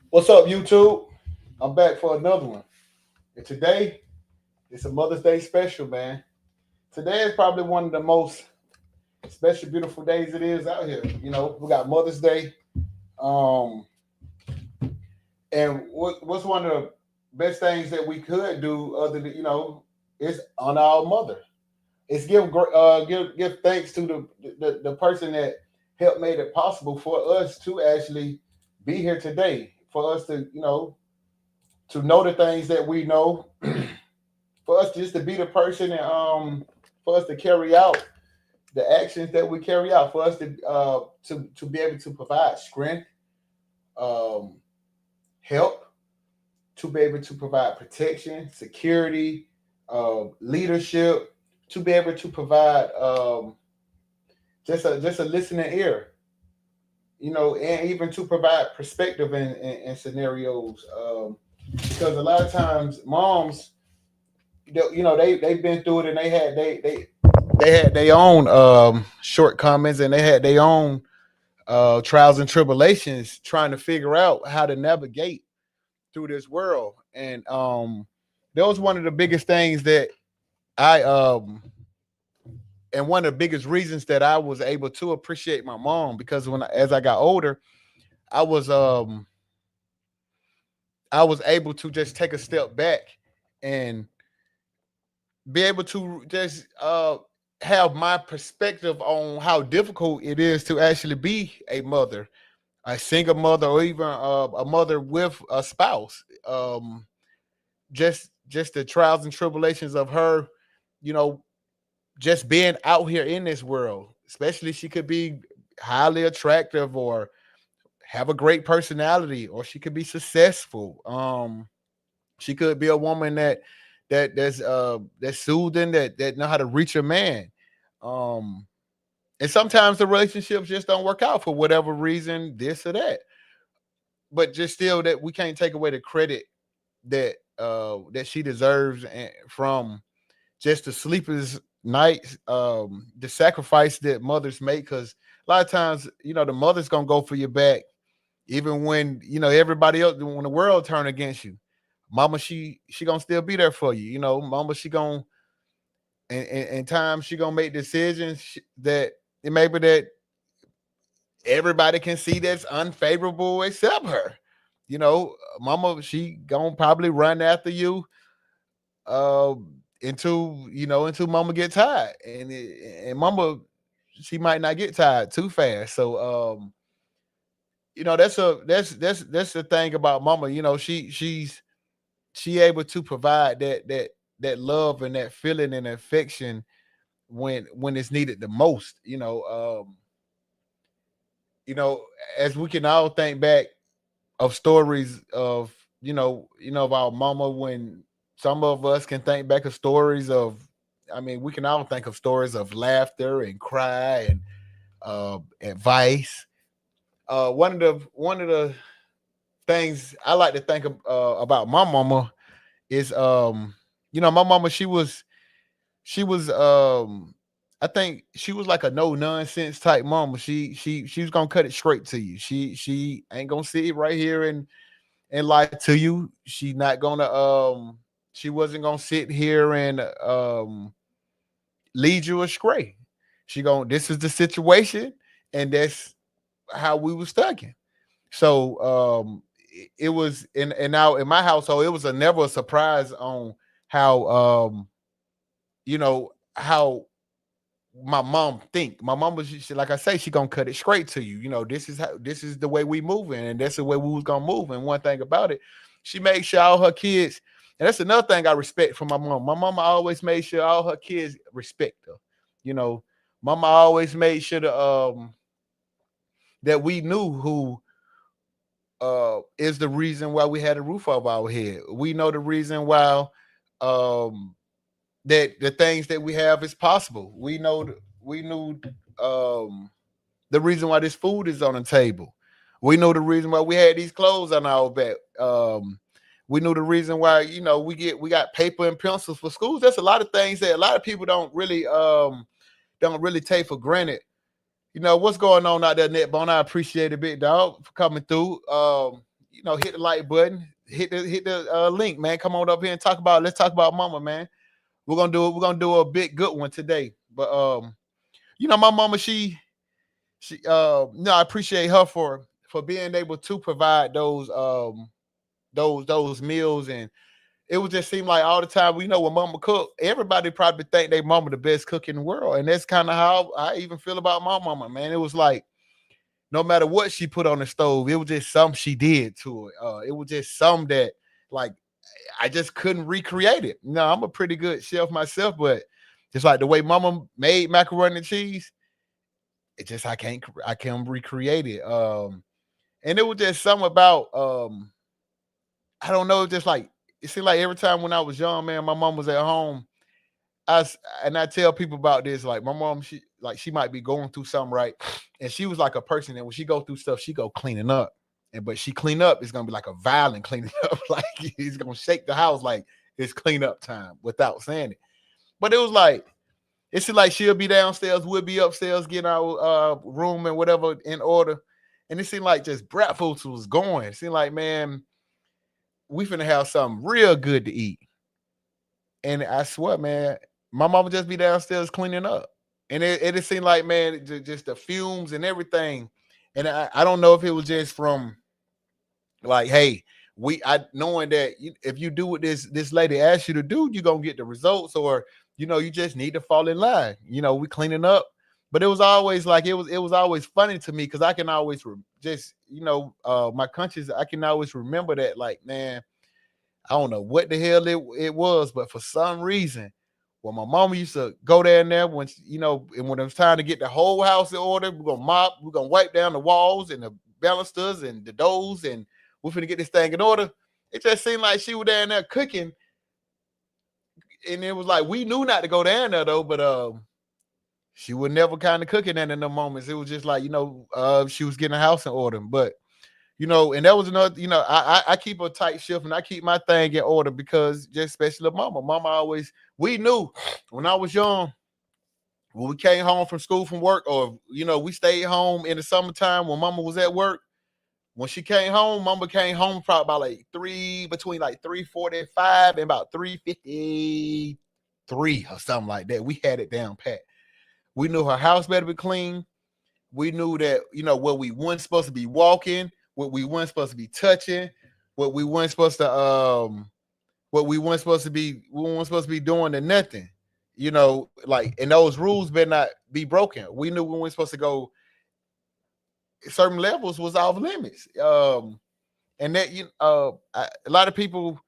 What's up, YouTube? I'm back for another one. And today, it's a Mother's Day special, man. Today is probably one of the most special, beautiful days it is out here. We got Mother's Day. Um, and what's one of the best things that we could do other than, is honor our mother. It's give thanks to the person that helped made it possible for us to actually be here today. For us to know the things that we know, for us just to be the person and for us to carry out the actions that we carry out, for us to be able to provide strength, um, help, to be able to provide protection, security, leadership, to be able to provide just a listening ear, and even to provide perspective in scenarios. Because a lot of times moms, they've been through it, and they had their own shortcomings, and they had their own trials and tribulations trying to figure out how to navigate through this world. And that was one of the biggest things that I and one of the biggest reasons that I was able to appreciate my mom, because as I got older, I was um I was able to just take a step back and be able to just have my perspective on how difficult it is to actually be a mother, a single mother, or even a mother with a spouse. Just the trials and tribulations of her, you know, just being out here in this world. Especially, she could be highly attractive, or have a great personality, or she could be successful. She could be a woman that's soothing, that know how to reach a man. Um, and sometimes the relationships just don't work out for whatever reason, this or that. But just still, that we can't take away the credit that she deserves, from just the sleepless nights, the sacrifice that mothers make. Because a lot of times, the mother's gonna go for your back, even when everybody else, when the world turn against you. Mama, she gonna still be there for you. Mama, she gonna, and time she gonna make decisions that it maybe that everybody can see that's unfavorable except her. Mama, she gonna probably run after you, uh, until mama get tired, and mama, she might not get tired too fast. So that's the thing about mama. She able to provide that love and that feeling and affection when it's needed the most. You know, as we can all think back of stories of of our mama, when some of us can think back of stories of, I mean, we can all think of stories of laughter and cry and advice. One of the things I like to think about my mama is, my mama, she was I think she was like a no nonsense type mama. She was gonna cut it straight to you. She ain't gonna sit right here and lie to you. She wasn't gonna sit here and lead you astray. This is the situation, and that's how we was stuck in. So it was and now in my household, it was never a surprise on how how my mom think. My mom was, like I say, she gonna cut it straight to you. This is the way we moving, and that's the way we was gonna move. And one thing about it, she made sure all her kids, and that's another thing I respect from my mom. My mama always made sure all her kids respect her. You know, Mama always made sure that we knew who is the reason why we had a roof over our head. We know the reason why um that the things that we have is possible. We knew um the reason why this food is on the table. We know the reason why we had these clothes on our back. We knew the reason why we got paper and pencils for schools. That's a lot of things that a lot of people don't really take for granted. What's going on out there, Netbone? I appreciate it, big dog, for coming through. hit the like button, hit the link, man. Come on up here and let's talk about mama, man. We're gonna do a big good one today. But my mama, she I appreciate her for being able to provide those meals. And it would just seem like all the time, we know when mama cook, everybody probably think they mama the best cook in the world. And that's kind of how I even feel about my mama, man. It was like no matter what she put on the stove, it was just something she did to it. It was just some that like I just couldn't recreate it. I'm a pretty good chef myself, but just like the way mama made macaroni and cheese, it just I can't recreate it. And it was just something about I don't know, just like it seemed like every time when I was young, man, my mom was at home. And I tell people about this, like my mom, she might be going through something, right? And she was like a person that when she go through stuff, she go cleaning up. But she clean up, it's gonna be like a violent cleaning up, like he's gonna shake the house like it's clean up time without saying it. But it was like it seemed like she'll be downstairs, we'll be upstairs getting our room and whatever in order. And it seemed like just breakfast was going. It seemed like, man, we finna have something real good to eat. And I swear, man, my mama just be downstairs cleaning up. And it seemed like, man, just the fumes and everything. And I don't know if it was just from like, hey, knowing that if you do what this lady asks you to do, you're gonna get the results, or you just need to fall in line. We cleaning up. But it was always like it was always funny to me because I can always my conscience, I can always remember that, like, man, I don't know what the hell it was, but for some reason, when my mama used to go there and there, and when it was time to get the whole house in order, we're gonna mop, we're gonna wipe down the walls and the balusters and the doors, and we're finna get this thing in order. It just seemed like she was down there cooking, and it was like we knew not to go down there though, but she was never kind of cooking that in the moments. It was just like she was getting the house in order, but. And that was another, I keep a tight shift and I keep my thing in order because just especially mama. Mama always, we knew when I was young, when we came home from school, from work, or, we stayed home in the summertime when mama was at work. When she came home, mama came home probably about between 3:45 and about 3:53 or something like that. We had it down pat. We knew her house better be clean. We knew that, where we weren't supposed to be walking, what we weren't supposed to be touching, what we weren't supposed to we weren't supposed to be doing to nothing. And those rules better not be broken. We knew we weren't supposed to go certain levels was off limits. And that a lot of people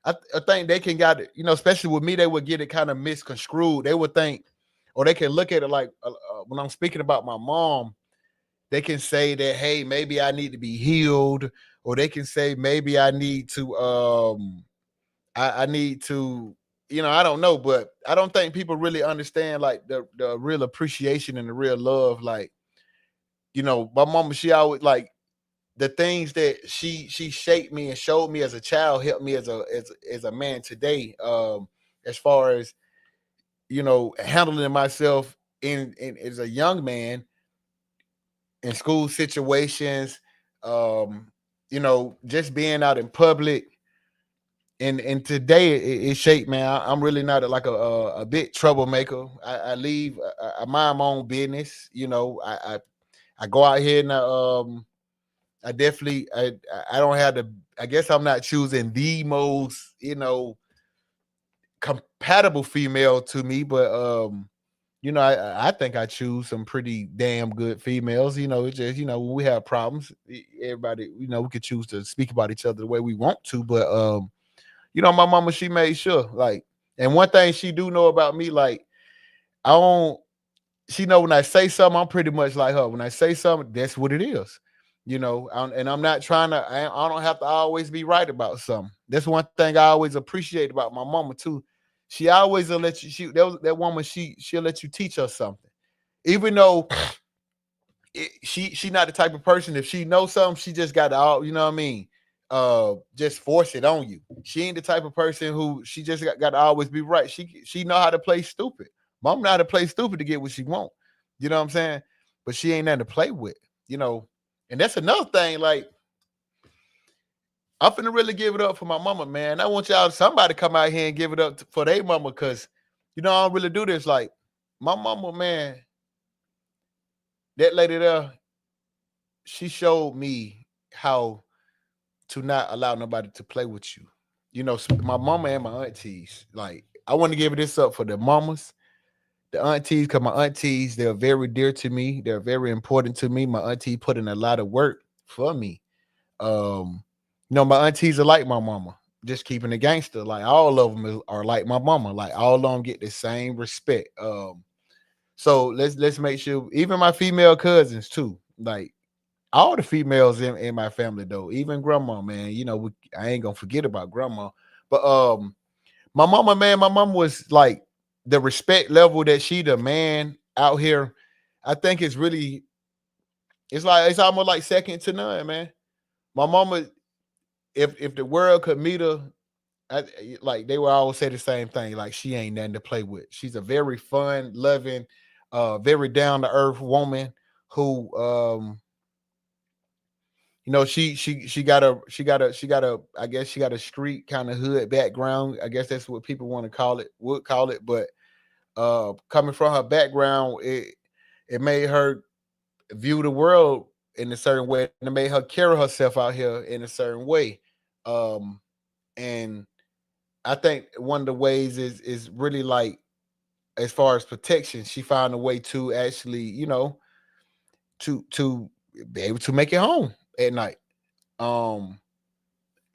I think they can got it, especially with me, they would get it kind of misconstrued. They would think, or they can look at it like when I'm speaking about my mom, they can say that, hey, maybe I need to be healed, or they can say maybe I need to I need to, I don't know, but I don't think people really understand like the real appreciation and the real love. Like, my mama, she always like the things that she shaped me and showed me as a child helped me as a man today. As far as handling myself in as a young man in school situations, just being out in public. And today it shaped, man. I'm really not a big troublemaker. I leave. I mind my own business. I go out here and I definitely I don't have the. I guess I'm not choosing the most compatible female to me, but I think I choose some pretty damn good females. It's just when we have problems, everybody we could choose to speak about each other the way we want to, but my mama, she made sure, like, and one thing she do know about me, like, I don't, she know when I say something, I'm pretty much like her. When I say something, that's what it is, and I'm not trying to, I don't have to always be right about something. That's one thing I always appreciate about my mama too. She always will let you, that woman, she'll let you teach her something. Even though she not the type of person, if she knows something, she just got to all, you know what I mean? Just force it on you. She ain't the type of person who she just got to always be right. She know how to play stupid. Mom know how to play stupid to get what she want. You know what I'm saying? But she ain't nothing to play with, And that's another thing. Like I'm finna really give it up for my mama, man. I want y'all, somebody come out here and give it up for their mama, cause I don't really do this. Like my mama, man, that lady there, she showed me how to not allow nobody to play with you. My mama and my aunties. Like I want to give this up for the mamas, the aunties, because my aunties, they're very dear to me. They're very important to me. My auntie put in a lot of work for me. Um, my aunties are like my mama. Just keeping it gangster. Like all of them are like my mama. Like all of them get the same respect. So let's make sure, even my female cousins too. Like all the females in my family though, even grandma, man. I ain't gonna forget about grandma. But my mama, man, my mama was like the respect level that she the man out here. I think it's almost like second to none, man. My mama, if the world could meet her, like they would always say the same thing. Like she ain't nothing to play with. She's a very fun, loving, very down to earth woman who she got a I guess she got a street kind of hood background. I guess that's what people would call it. But coming from her background, it made her view the world in a certain way, and it made her carry herself out here in a certain way. Um, and I think one of the ways is really like, as far as protection, she found a way to actually, to be able to make it home at night. Um,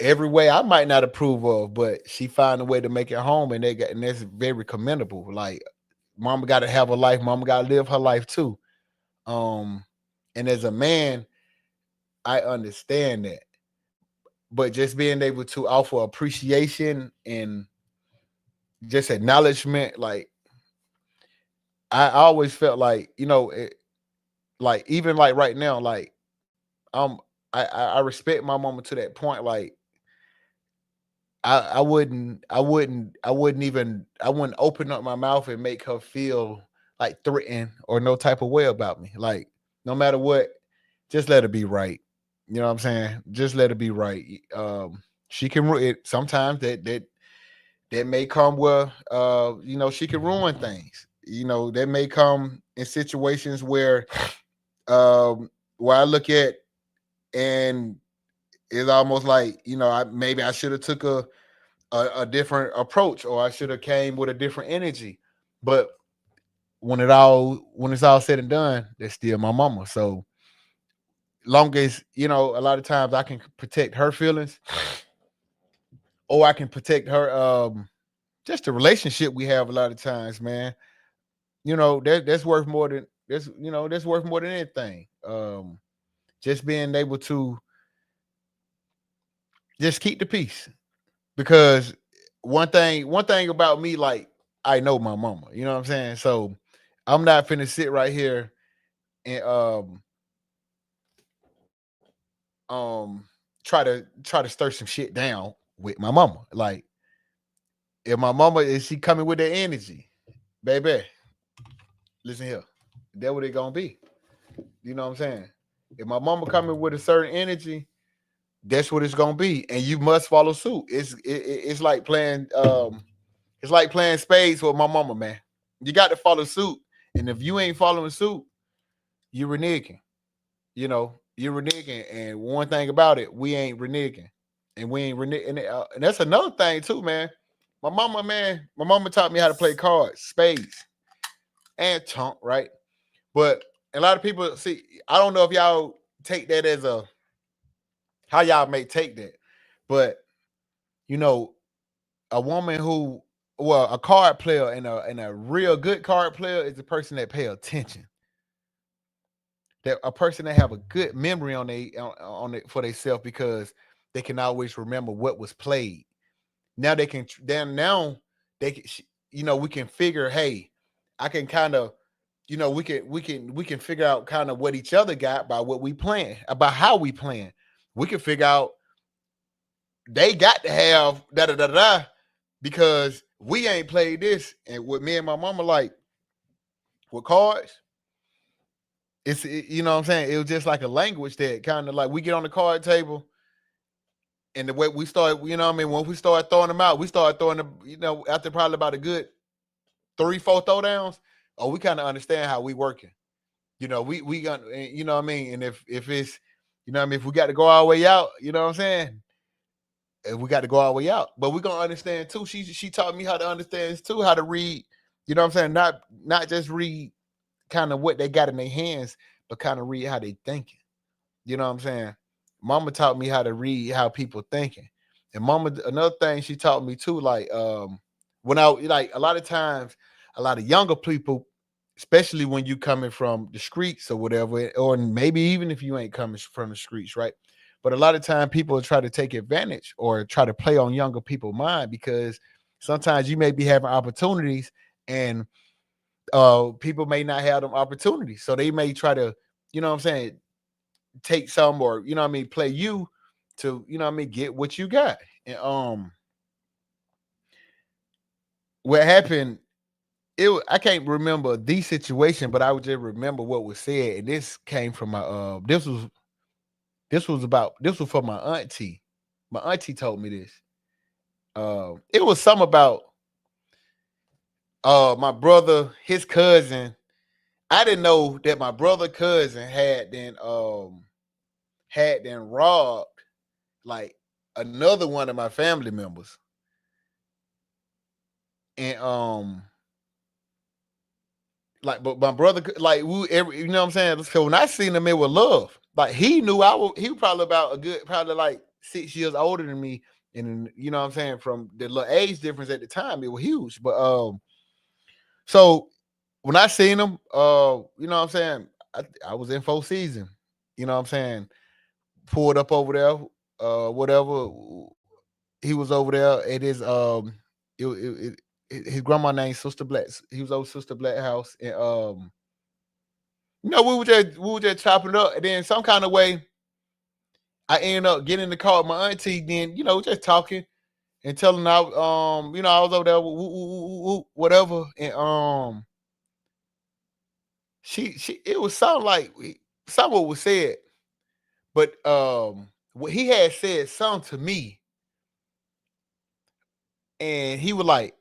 every way I might not approve of, but she found a way to make it home, and that's very commendable. Like, mama got to have a life, mama got to live her life too. Um, and as a man, I understand that, but just being able to offer appreciation and just acknowledgement, like I always felt like, like even like right now, like I respect my mama to that point. Like I wouldn't open up my mouth and make her feel like threatened or no type of way about me. Like no matter what, just let her be right. You know what I'm saying? Just let her be right. She can it sometimes that may come where she can ruin things. That may come in situations where I look at, and it's almost like, I should have took a different approach, or I should have came with a different energy. But when it's all said and done, that's still my mama. So long as, a lot of times I can protect her feelings, or I can protect her, just the relationship we have a lot of times, man. That's worth more than that's worth more than anything. Just being able to just keep the peace. Because one thing about me, like, I know my mama, you know what I'm saying? So I'm not finna sit right here and um try to stir some shit down with my mama. Like, if my mama is she coming with that energy, baby, listen here, that what it gonna be. You know what I'm saying? If my mama coming with a certain energy, that's what it's gonna be, and you must follow suit. It's like playing spades with my mama, man. You got to follow suit, and if you ain't following suit, you reneging. You're reneging. And one thing about it, we ain't reneging, and we ain't reneging. And that's another thing too, man. My mama taught me how to play cards, spades, and chunk, right? But a lot of people see. I don't know if y'all take that as a how y'all may take that, but you know, a woman who, well, a card player and a real good card player is a person that pay attention. That a person that have a good memory on it for themselves, because they can always remember what was played. Now they can then now they can we can figure, hey, I can kind of, we can figure out kind of what each other got by what we playing, about how we playing. We can figure out they got to have da da da da, because we ain't played this. And with me and my mama, like with cards, you know what I'm saying? It was just like a language that kind of like we get on the card table, And the way we started, you know what I mean, when we started throwing them out, we started throwing them, after probably about a good 3, 4 throwdowns. Oh, we kind of understand how we working. We got, you know what I mean? And if it's, what I mean, if we got to go our way out, you know what I'm saying? If we got to go our way out. But we're gonna understand too. She taught me how to understand too, how to read, you know what I'm saying? Not just read kind of what they got in their hands, but kind of read how they thinking. You know what I'm saying? Mama taught me how to read how people thinking. And mama, another thing she taught me too, like when I like a lot of times, a lot of younger people, especially when you coming from the streets or whatever, or maybe even if you ain't coming from the streets, right? But a lot of time people try to take advantage or try to play on younger people's mind because sometimes you may be having opportunities and people may not have them opportunities. So they may try to, you know what I'm saying, take some or play you to get what you got. And what happened, I can't remember the situation, but I would just remember what was said. And this came from my this was for my auntie. My auntie told me this. It was something about my brother, his cousin. I didn't know that my brother cousin had then robbed like another one of my family members. And like, but my brother, like, you know what I'm saying? So when I seen him, it was love. Like, he knew he was probably about probably like 6 years older than me. And you know what I'm saying? From the little age difference at the time, it was huge. But so when I seen him, you know what I'm saying? I was in full season. You know what I'm saying? Pulled up over there, whatever. He was over there at his his grandma named Sister Black. He was over Sister Black house, and we were just chopping it up, and then some kind of way I ended up getting in the car with my auntie. Then just talking and telling her I was over there, whatever, and she it was something like something was said, but what he had said something to me, and he was like,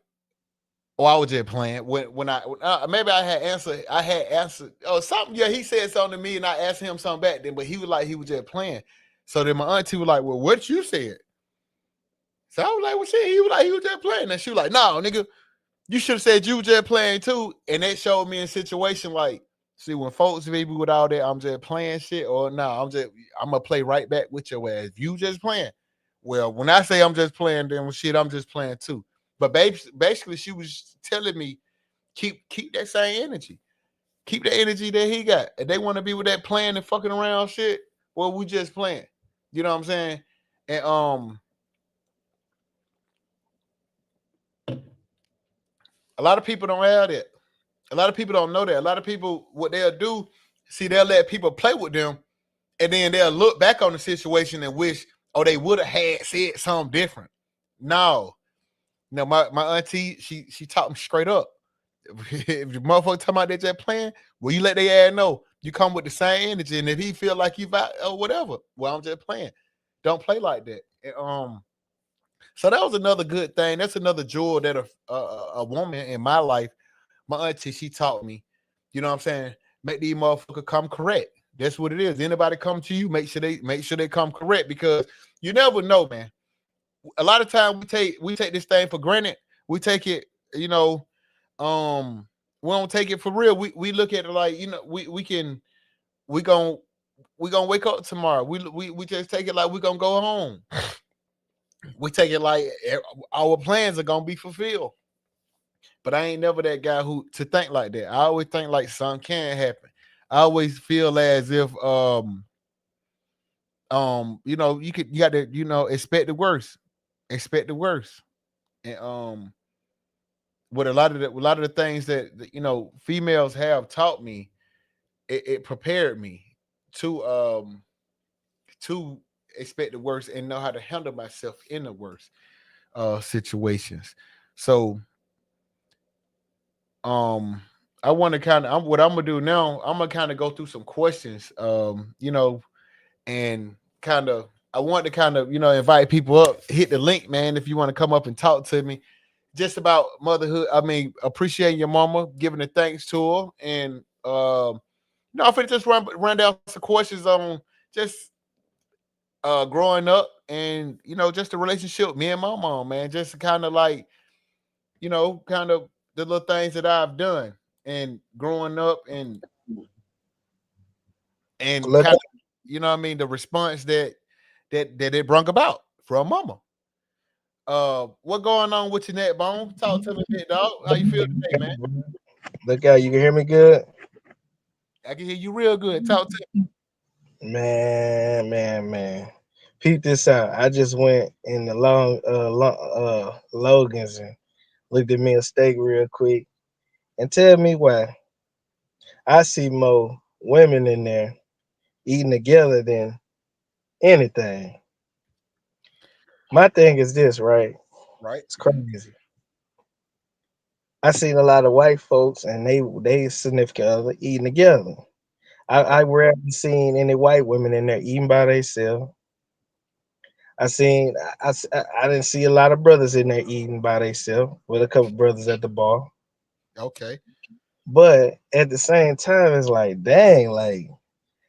"Oh, I was just playing." Maybe I had answered something. Yeah, he said something to me, and I asked him something back then. But he was like he was just playing. So then my auntie was like, "Well, what you said?" So I was like, "Well, shit." He was like, "He was just playing," and she was like, "No, nigga, you should have said you were just playing too." And that showed me a situation like, see, when folks maybe with all that, I'm just playing shit, or no, I'm gonna play right back with your ass. You just playing. Well, when I say I'm just playing, then shit, I'm just playing too. But basically, she was telling me keep that same energy. Keep the energy that he got. If they want to be with that playing and fucking around shit, well, we just playing. You know what I'm saying? And a lot of people don't have that. A lot of people don't know that. A lot of people, what they'll do, see, they'll let people play with them, and then they'll look back on the situation and wish, oh, they would have had said something different. No, my auntie, she taught me straight up. If the motherfucker talking about they just playing, well, you let their ass know you come with the same energy, and if he feel like you or whatever, well, I'm just playing. Don't play like that. And, so that was another good thing. That's another jewel that a woman in my life, my auntie, she taught me. You know what I'm saying? Make these motherfuckers come correct. That's what it is. Anybody come to you, make sure they come correct because you never know, man. A lot of time we take this thing for granted. We take it, you know, um, we don't take it for real. We look at it like we gon' we gonna wake up tomorrow. We just take it like we gonna go home. We take it like our plans are gonna be fulfilled. But I ain't never that guy who to think like that. I always think like something can happen. I always feel as if you got to expect the worst, expect the worst, and what a lot of the things that females have taught me, it prepared me to to expect the worst and know how to handle myself in the worst situations. So um I want to what I'm gonna do now, I'm gonna kind of go through some questions, and kind of I want to kind of, invite people up, hit the link, man, if you want to come up and talk to me just about motherhood. I mean, appreciating your mama, giving the thanks to her. And, if it just run down some questions on just growing up and, just the relationship, me and my mom, man, just kind of like, kind of the little things that I've done and growing up and Look, kind of, what I mean, the response that it brought about from mama. What going on with your neck, Bone? Talk to me, big dog. How you feel today, man? look out, you can hear me good? I can hear you real good. Talk to Man. Peep this out. I just went in the Logan's and looked at me a steak real quick and tell me why I see more women in there eating together than anything. My thing is this, right? me. Right. It's crazy. I seen a lot of white folks and they significant other eating together. I rarely seen any white women in there eating by themselves. I seen I didn't see a lot of brothers in there eating by themselves with a couple brothers at the bar. Okay. But at the same time, it's like, dang, like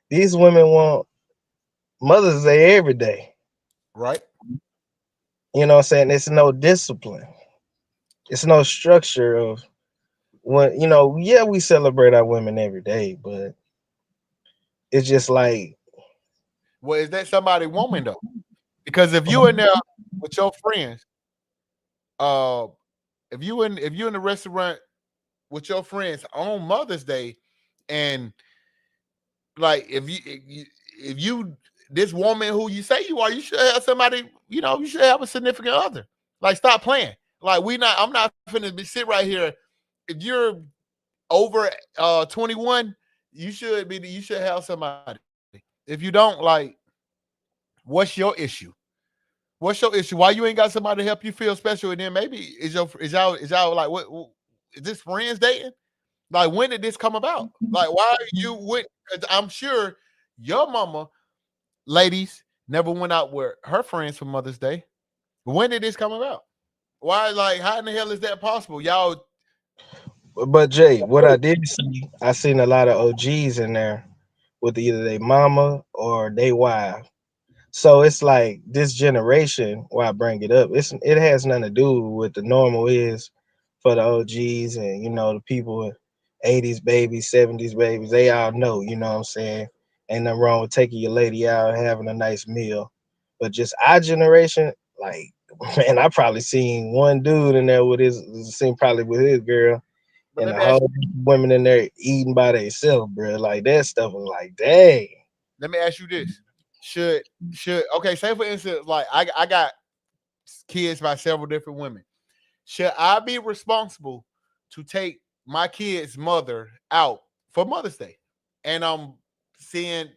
these women want Mother's Day every day. Right. You know what I'm saying? It's no discipline. It's no structure of when yeah, we celebrate our women every day, but it's just like Well, is that somebody woman though? Because if you in there with your friends, uh, if you in the restaurant with your friends on Mother's Day, and like if you this woman who you say you are, you should have somebody. You should have a significant other. Like, stop playing. Like, I'm not finna sit right here. If you're over 21, you should have somebody. If you don't, like, what's your issue? What's your issue? Why you ain't got somebody to help you feel special? And then maybe is y'all like what is this friends dating? Like, when did this come about? Like, why you went? 'Cause I'm sure your mama, ladies, never went out with her friends for Mother's Day. When did this come about? Why? Like, how in the hell is that possible? Y'all, but Jay, what I did see, I seen a lot of OGs in there with either their mama or their wife. So it's like this generation, why I bring it up, it has nothing to do with what the normal is for the OGs and the people 80s babies, 70s babies, they all know, you know what I'm saying? Ain't nothing wrong with taking your lady out, having a nice meal. But just our generation, like man, I probably seen one dude in there with seen probably with his girl but and let the me ask whole women in there eating by themselves, bro. Like that stuff was like, dang. let me ask you this: should okay? Say for instance, like I got kids by several different women. Should I be responsible to take my kid's mother out for Mother's Day, and I'm seeing,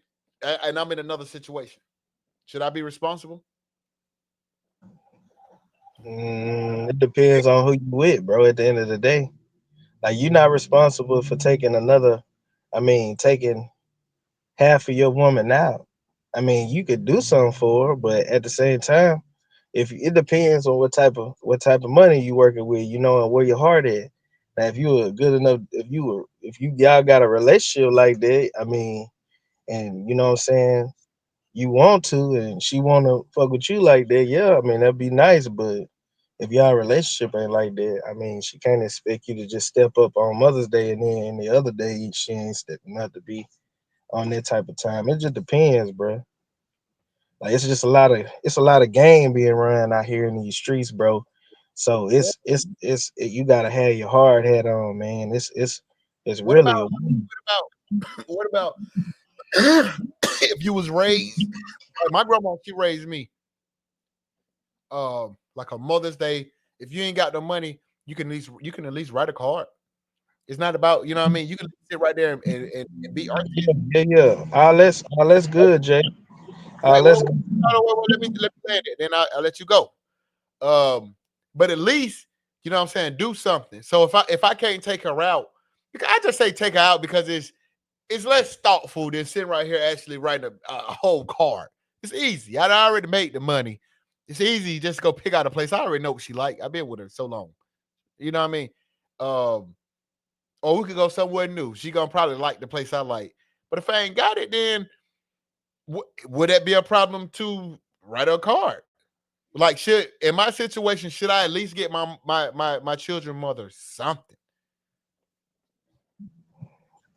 and I'm in another situation? Should I be responsible? It depends on who you with, bro. At the end of the day, like you're not responsible for taking another. I mean, taking half of your woman out. I mean, you could do something for her, but at the same time, if it depends on what type of money you working with, and where your heart at. Now, if you were good enough, if you y'all got a relationship like that, I mean, and you know what I'm saying, you want to, and she want to fuck with you like that, yeah, I mean that'd be nice, but if y'all relationship ain't like that, I mean, she can't expect you to just step up on Mother's Day and then the other day she ain't stepping up to be on that type of time. It just depends, bro. Like it's a lot of game being run out here in these streets, bro. So you gotta have your hard hat on, man. It's What about really a what about if you was raised like my grandma? She raised me like a Mother's Day. If you ain't got no money, you can at least write a card. It's not about, what I mean. You can sit right there and be artsy. yeah. All that's good, Jay. All Wait, that's wait, good. wait, let me say that. Then I'll let you go. But at least, what I'm saying, do something. So if I can't take her out, I just say take her out because it's less thoughtful than sitting right here actually writing a whole card. It's easy. I already made the money. It's easy just go pick out a place. I already know what she like. I've been with her so long. You know what I mean? Um, or we could go somewhere new. She gonna probably like the place I like. But if I ain't got it, then would that be a problem to write her a card? Like, should in my situation, should I at least get my children mother something?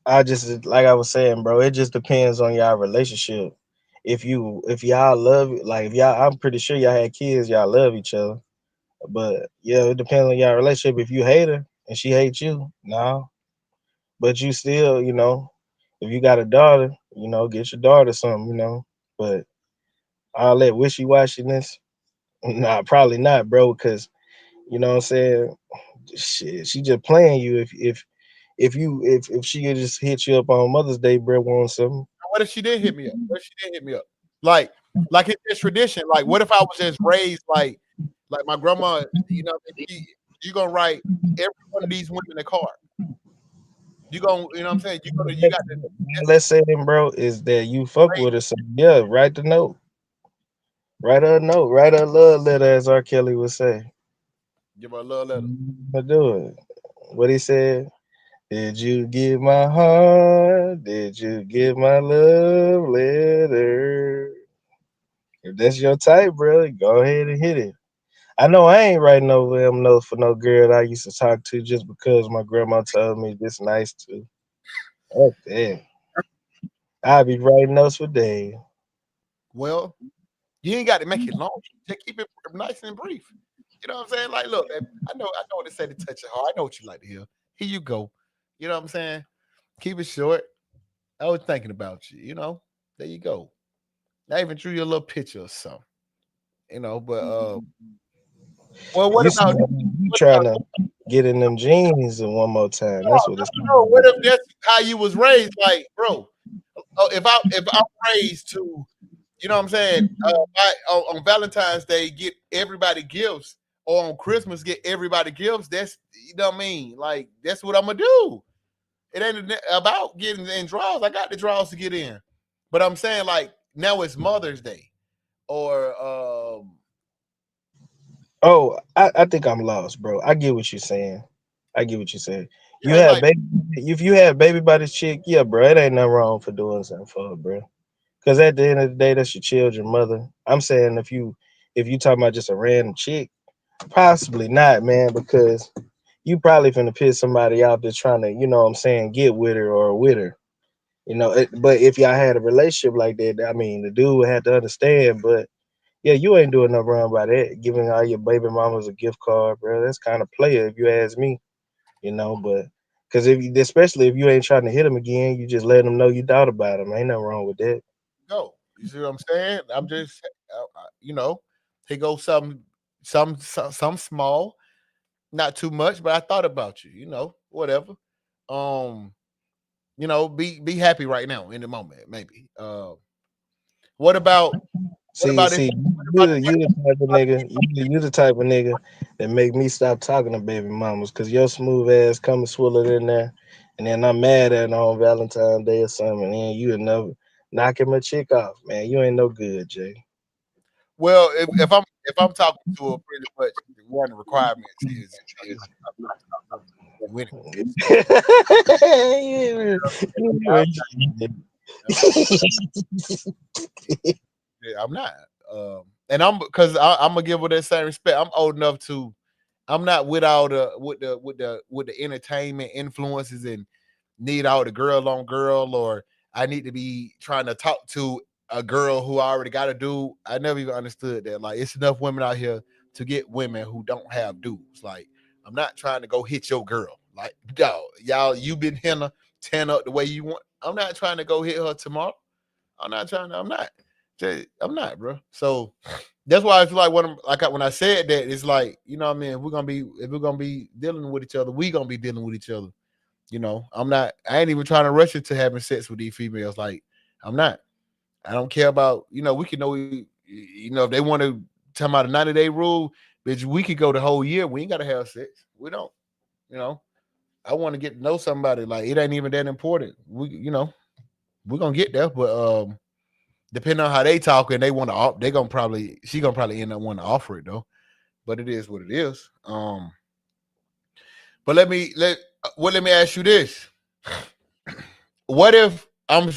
I just like I was saying, bro. It just depends on y'all relationship. If y'all love like if y'all, I'm pretty sure y'all had kids, y'all love each other. But yeah, it depends on y'all relationship. If you hate her and she hates you, no. But you still, if you got a daughter, get your daughter something, But all that wishy washiness, nah, probably not, bro. Because you know what I'm saying. Shit, she just playing you. If she could just hit you up on Mother's Day, bro, want something. What if she did hit me up? What if she did hit me up? Like, like it's tradition. Like, what if I was just raised like my grandma? You know, you gonna write every one of these women a card. You gonna, you know what I'm saying? You got to Let's say, then, bro, is that you fuck with her? So yeah, write the note, write her a note, write her a love letter, as R. Kelly would say. give her a little letter. I do it. What he said? Did you get my heart? Did you get my love letter? If that's your type, bro, go ahead and hit it. I know I ain't writing over them notes for no girl that I used to talk to just because my grandma told me this nice to. Oh damn. I be writing notes for days. Well, you ain't got to make it long. Just keep it nice and brief. You know what I'm saying? Like, look, baby, I know what to say to touch your heart. I know what you like to hear. Here you go. You know what I'm saying? Keep it short. I was thinking about you. You know, there you go. I even drew you a little picture or something. You know, but well, what You see, about you what trying about to get in them jeans and one more time. no, That's what it's. no, no. What if that's how you was raised? Like, bro, if I'm raised to, you know what I'm saying? On Valentine's Day, get everybody gifts, or on Christmas, get everybody gifts. That's you know what I mean. Like that's what I'm gonna do. It ain't about getting in draws. I got the draws to get in, but I'm saying like now it's Mother's Day, or I think I'm lost, bro. I get what you're saying. I get what you're saying. You yeah, it's have like baby. If you have baby by this chick, yeah, bro, it ain't nothing wrong for doing something for her, bro. Because at the end of the day, that's your children, mother. I'm saying if you talking about just a random chick, possibly not, man, because you probably finna piss somebody out that's trying to, what I'm saying, get with her or with her. But if y'all had a relationship like that, I mean, the dude would have to understand. But yeah, you ain't doing no wrong by that. Giving all your baby mamas a gift card, bro, that's kind of player if you ask me. But because especially if you ain't trying to hit them again, you just let them know you thought about them. Ain't nothing wrong with that. go. You see what I'm saying? I'm just you know, he goes some small, not too much, but I thought about you. You know, whatever. Um, you know, be happy right now in the moment, maybe. What about what See, about if see, what about you the type of nigga, you the type of nigga that make me stop talking to baby mamas, cause your smooth ass come and swill it in there, and then I'm mad at her on Valentine's Day or something, and then you another knocking my chick off, man. You ain't no good, Jay. well if I'm talking to her, pretty much one of the requirements is I'm not talking to you anyway. I'm not. Yeah, I'm not. And I'm because I'm gonna give her that same respect. I'm old enough to. I'm not with all the with the entertainment influences and need all the girl on girl, or I need to be trying to talk to a girl who I already got a dude. I never even understood that. Like it's enough women out here to get women who don't have dudes. Like I'm not trying to go hit your girl. Like dog, y'all, you been henna tan up the way you want. I'm not trying to go hit her tomorrow. I'm not trying to. I'm not. I'm not, bro. So that's why I feel like when I said that, it's like you know what I mean. If we're gonna be dealing with each other, we gonna be dealing with each other. You know, I'm not. I ain't even trying to rush into having sex with these females. Like I'm not. I don't care about. You know, we can know. You know, if they want to talk about a 90-day rule, bitch, we could go the whole year. We ain't gotta have sex. We don't. You know, I want to get to know somebody. Like it ain't even that important. We, you know, we're gonna get there, but Depending on how they talk and they want to, they gonna probably she gonna probably end up wanting to offer it though. But it is what it is. But let me ask you this: what if I'm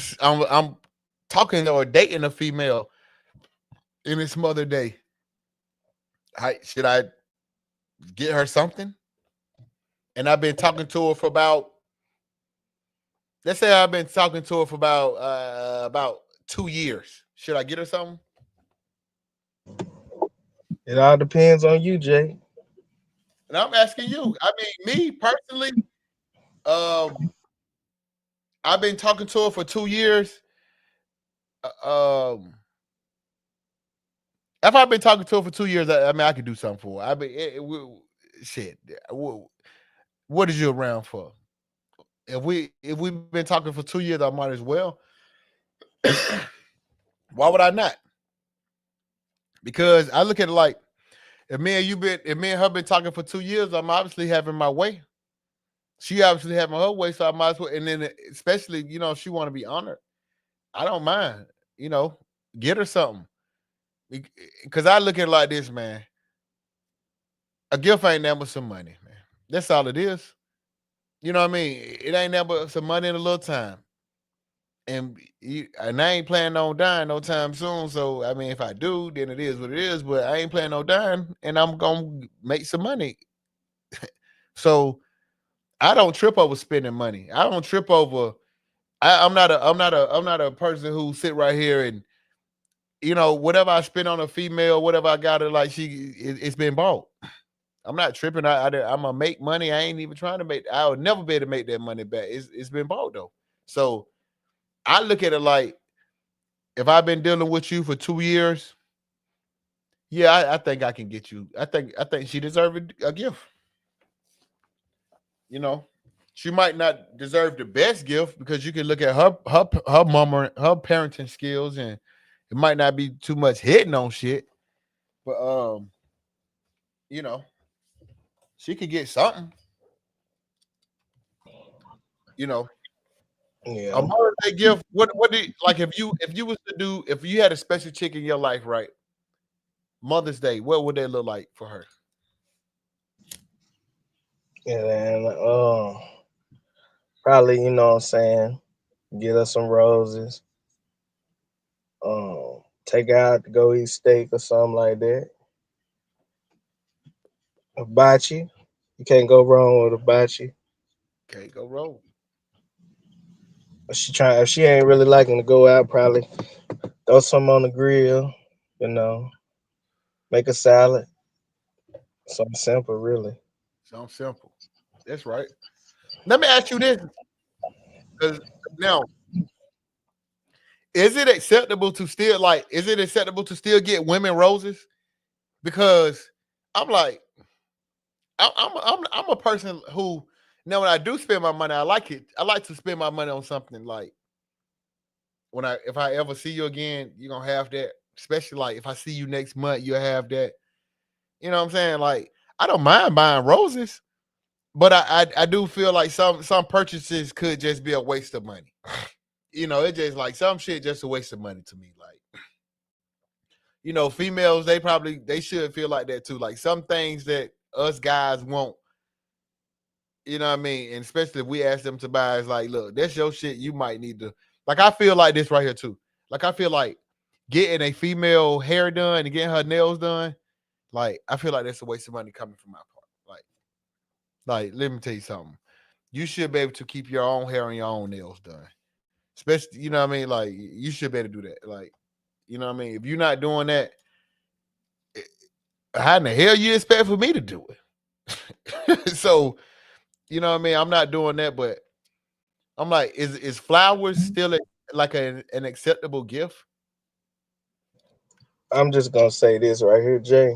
talking or dating a female in this Mother Day? Should I get her something? And I've been talking to her for about, let's say I've been talking to her for about 2 years. Should I get her something? It all depends on you, Jay. And I'm asking you. I mean, me personally, um, I've been talking to her for 2 years. Um, if I've been talking to her for 2 years, I mean, I could do something for her. I mean, shit. What is you around for? If we've been talking for 2 years, I might as well. Why would I not? Because I look at it like, if me and her been talking for 2 years, I'm obviously having my way. She obviously having her way, so I might as well. And then especially, if she want to be honored, I don't mind. You know, get her something. Because I look at it like this, man. A gift ain't never some money, man. That's all it is. You know what I mean? It ain't never some money in a little time. And I ain't planning on dying no time soon. So I mean, if I do, then it is what it is. But I ain't planning on dying, and I'm gonna make some money. So I don't trip over spending money. I don't trip over. I'm not a person who sit right here and whatever I spend on a female, whatever I got her like it's been bought. I'm not tripping. I'm gonna make money. I ain't even trying to make. I would never be able to make that money back. It's been bought though. So I look at it like, if I've been dealing with you for 2 years, yeah, I think I can get you. I think she deserves a gift. You know, she might not deserve the best gift because you can look at her mama, her parenting skills, and it might not be too much hitting on shit. But you know, she could get something. You know, a Yeah. Mother's Day gift. What do you, like if you had a special chick in your life, right? Mother's Day, what would that look like for her? And then probably, what I'm saying, get her some roses. Take her out to go eat steak or something like that. A hibachi. You can't go wrong with a hibachi. Can't go wrong. If she ain't really liking to go out, probably throw some on the grill, you know, make a salad. Something simple, really. Sounds simple. That's right. Let me ask you this, because now, is it acceptable to still is it acceptable to still get women roses? Because I'm like, I'm a person who, now when I do spend my money, I like it. I like to spend my money on something like, if I ever see you again, you're gonna have that. Especially like if I see you next month, you'll have that. You know what I'm saying? Like, I don't mind buying roses, but I do feel like some purchases could just be a waste of money. It just like some shit just a waste of money to me. Like, females, they should feel like that too. Like some things that us guys want, you know what I mean? And especially if we ask them to buy, it's like, look, that's your shit. You might need to, like, I feel like this right here too. Like, I feel like getting a female hair done and getting her nails done, like, I feel like that's a waste of money coming from my part. Let me tell you something. You should be able to keep your own hair and your own nails done. Especially, you know what I mean? Like, you should be able to do that. Like, you know what I mean? If you're not doing that, how in the hell you expect for me to do it? So, you know what I mean? I'm not doing that, but I'm like, is flowers still like an acceptable gift? I'm just gonna say this right here, Jay.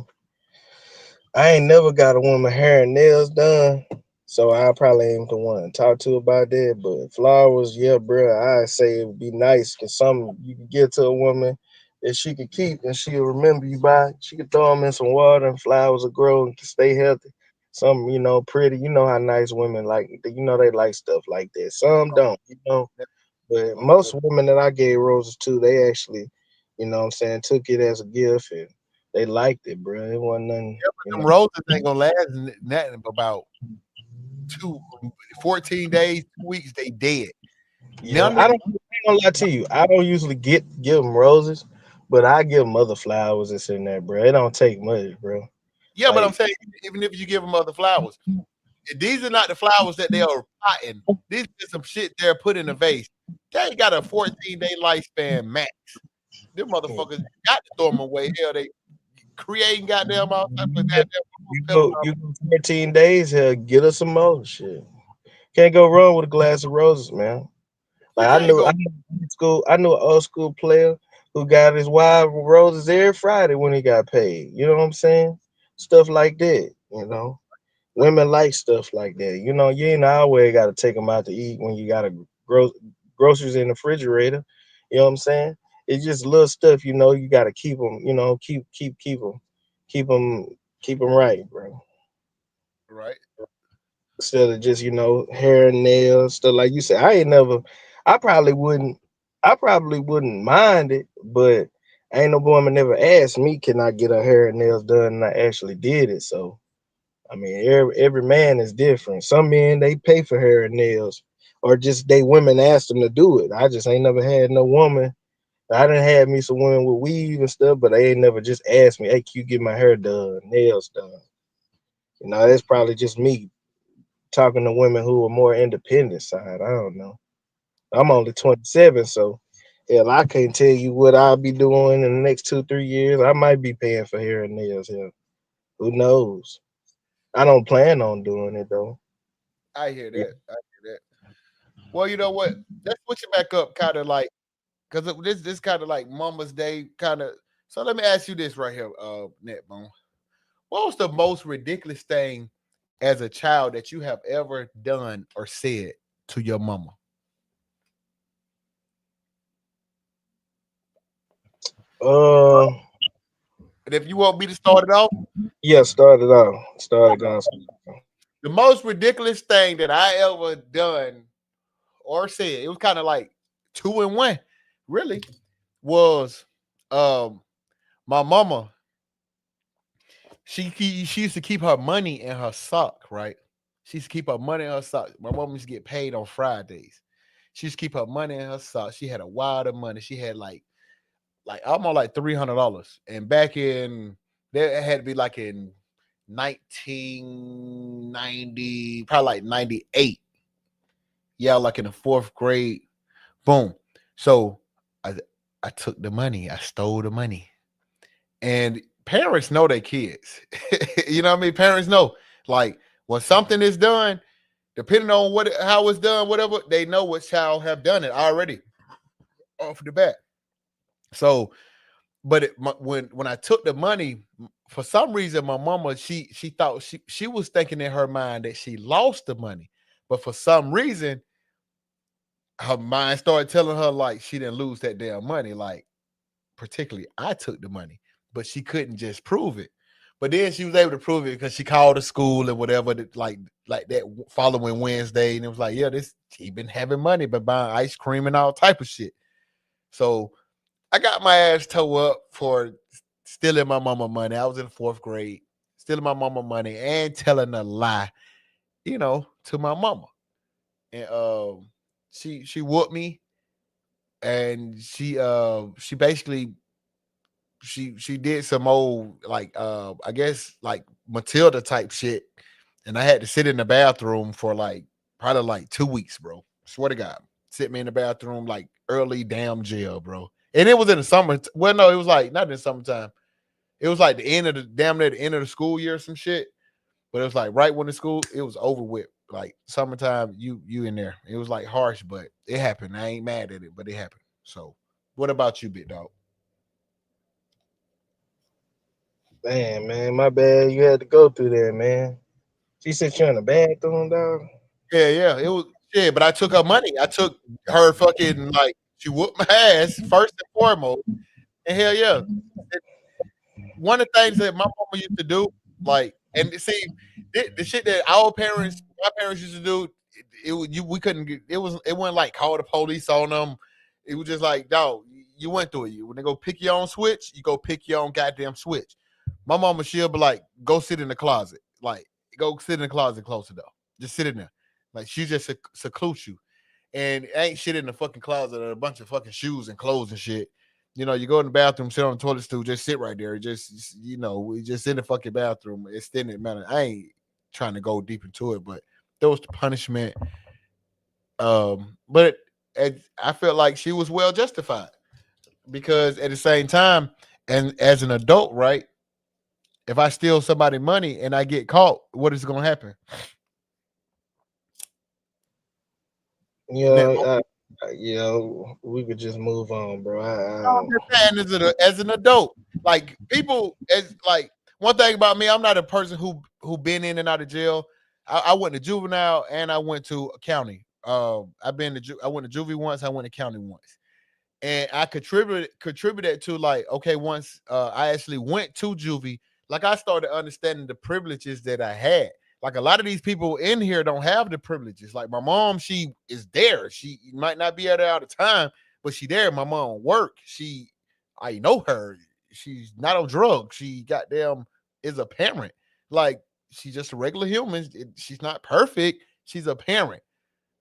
I ain't never got a woman hair and nails done, so I probably ain't the one to talk to about that. But flowers, yeah, bro, I say it would be nice because some you can get to a woman that she could keep and she'll remember you by. She could throw them in some water and flowers will grow and stay healthy. Some, pretty. You know how nice women like. They like stuff like that. Some don't. But Okay. most women that I gave roses to, they actually You know what I'm saying? Took it as a gift and they liked it, bro. It wasn't nothing, Yeah, but you them know. roses ain't gonna last nothing but about two, 14 days, 2 weeks. They dead. Now, Yeah, I don't. I ain't gonna lie to you. I don't usually give them roses, but I give them other flowers that's in there, bro. It don't take much, bro. yeah, but I'm Like, saying even if you give them other flowers, these are not the flowers that they are potting. These are some shit they're put in a vase. They ain't got a 14-day lifespan max. Them motherfuckers got to throw them away. Hell, they creating goddamn all type of yeah, goddamn petals. you go 14 days here, get us some more shit. Can't go wrong with a glass of roses, man. You Like can't go. I knew an old school player who got his wife roses every Friday when he got paid. You know what I'm saying? Stuff like that. You know, women like stuff like that. You know, you ain't always got to take them out to eat when you got a gro- groceries in the refrigerator. You know what I'm saying? It's just little stuff. You know, you got to keep them. You know, keep them, keep them right, bro. Right. Instead of just hair and nails stuff like you said. I probably wouldn't. I probably wouldn't mind it, but ain't no woman never asked me can I get her hair and nails done, and I actually did it. So I mean, every man is different. Some men they pay for hair and nails, or just they women ask them to do it. I just ain't never had no woman. I didn't have me some women with weave and stuff, but they ain't never just asked me, "Hey, can you get my hair done, nails done?" That's probably just me talking to women who are more independent side. I don't know. I'm Right. only 27, so hell, I can't tell you what I'll be doing in the next 2, 3 years. I might be paying for hair and nails here. Who knows? I don't plan on doing it though. I hear Yeah. that. I hear that. Well, you know what? Let's switch it back up, kind of like because this kind of like Mama's Day kind of. So let me ask you this right here, Netbone. What was the most ridiculous thing as a child that you have ever done or said to your mama? Uh, And if you want me to start it off, yeah. Started off. Started going. the most ridiculous thing that I ever done or said, it was kind of like two in one, really, was um my mama. She used to keep her money in her sock, right? She used to keep her money in her sock. My mom used to get paid on Fridays. She used to keep her money in her sock. She had a wad of money. She had like almost like $300. And back in there, it had to be like in 1990, probably like 98. Yeah, like in the fourth grade. Boom. So I I took the money. I stole the money. And parents know their kids. You know what I mean? Parents know. Like when something is done, depending on how it's done, whatever, they know what child have done it already off the bat. So, but when I took the money, for some reason, my mama she thought she was thinking in her mind that she lost the money, but for some reason, her mind started telling her like she didn't lose that damn money. Like particularly, I took the money, but she couldn't just prove it. But then she was able to prove it because she called the school and whatever, like that following Wednesday, and it was like, yeah, this she been having money, but buying ice cream and all type of shit. So I got my ass toe up for stealing my mama money. I was in the fourth grade, stealing my mama money and telling a lie, to my mama. And she whooped me, and she basically she did some old like I guess like Matilda type shit, and I had to sit in the bathroom for like probably like 2 weeks, bro. Swear to God, sit me in the bathroom like early damn jail, bro. And it was in the summer. Well, no, it was like not in the summertime. It was like the end of the damn near the end of the school year, or some shit. But it was like right when the school it was over with. Like summertime, you in there. It was like harsh, but it happened. I ain't mad at it, but it happened. So, what about you, big dog? Man, my bad. You had to go through there, man. She sent you in the bathroom, dog. Yeah, yeah, it was yeah, but I took her money. I took her fucking like she whooped my ass first and foremost. And hell yeah. One of the things that my mama used to do, like, and see, the shit that my parents used to do, we couldn't get, it wasn't like call the police on them. It was just like, dog, you went through it. You when they go pick your own switch, you go pick your own goddamn switch. My mama, she'll be like, go sit in the closet. Like, go sit in the closet, close the door. Just sit in there. Like, she just secludes you. And ain't shit in the fucking closet or a bunch of fucking shoes and clothes and shit. You know, you go in the bathroom, sit on the toilet stool, just sit right there. We just in the fucking bathroom, extended manner. I ain't trying to go deep into it, but there was the punishment. But I felt like she was well justified because at the same time, and as an adult, right? If I steal somebody money and I get caught, what is going to happen? Now, We could just move on, bro. I'm just saying, as an adult, like people, as like one thing about me, I'm not a person who been in and out of jail. I went to juvenile and I went to county. I went to juvie once. I went to county once, and I contributed to like okay once I actually went to juvie, like I started understanding the privileges that I had. Like a lot of these people in here don't have the privileges. Like my mom, she is there. She might not be there all the time, but she there. My mom work. I know her. She's not on drugs. She goddamn is a parent. Like she's just a regular human. She's not perfect. She's a parent.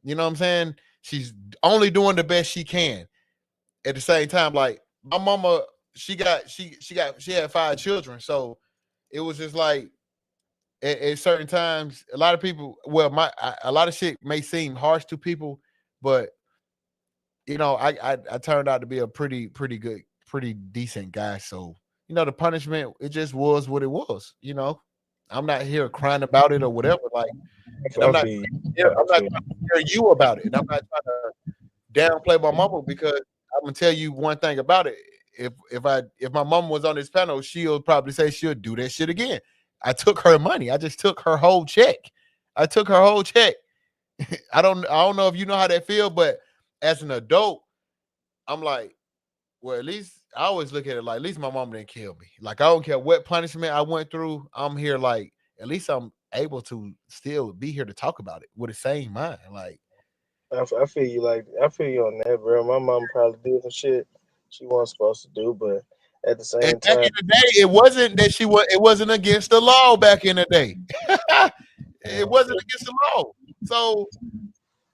You know what I'm saying? She's only doing the best she can at the same time, like my mama, she had 5 children, so it was just like at certain times, a lot of people, well, a lot of shit may seem harsh to people, but I turned out to be a pretty good, pretty decent guy. So the punishment, it just was what it was. I'm not here crying about it or whatever. Like, and I feel you. I I'm not feel trying to hear you about it, and I'm not trying to downplay my mama because I'm gonna tell you one thing about it. If my mom was on this panel, she'll probably say she'll do that shit again. I took her money. I just took her whole check. I took her whole check. I don't know if you know how that feel, but as an adult, I'm like, well, at least I always look at it like at least my mom didn't kill me. Like I don't care what punishment I went through. I'm here like at least I'm able to still be here to talk about it with the same mind. Like I feel you. I feel you on that, bro. My mom probably did some shit she wasn't supposed to do, but at the and same back time, in the day, it wasn't that it wasn't against the law back in the day. It wasn't against the law. So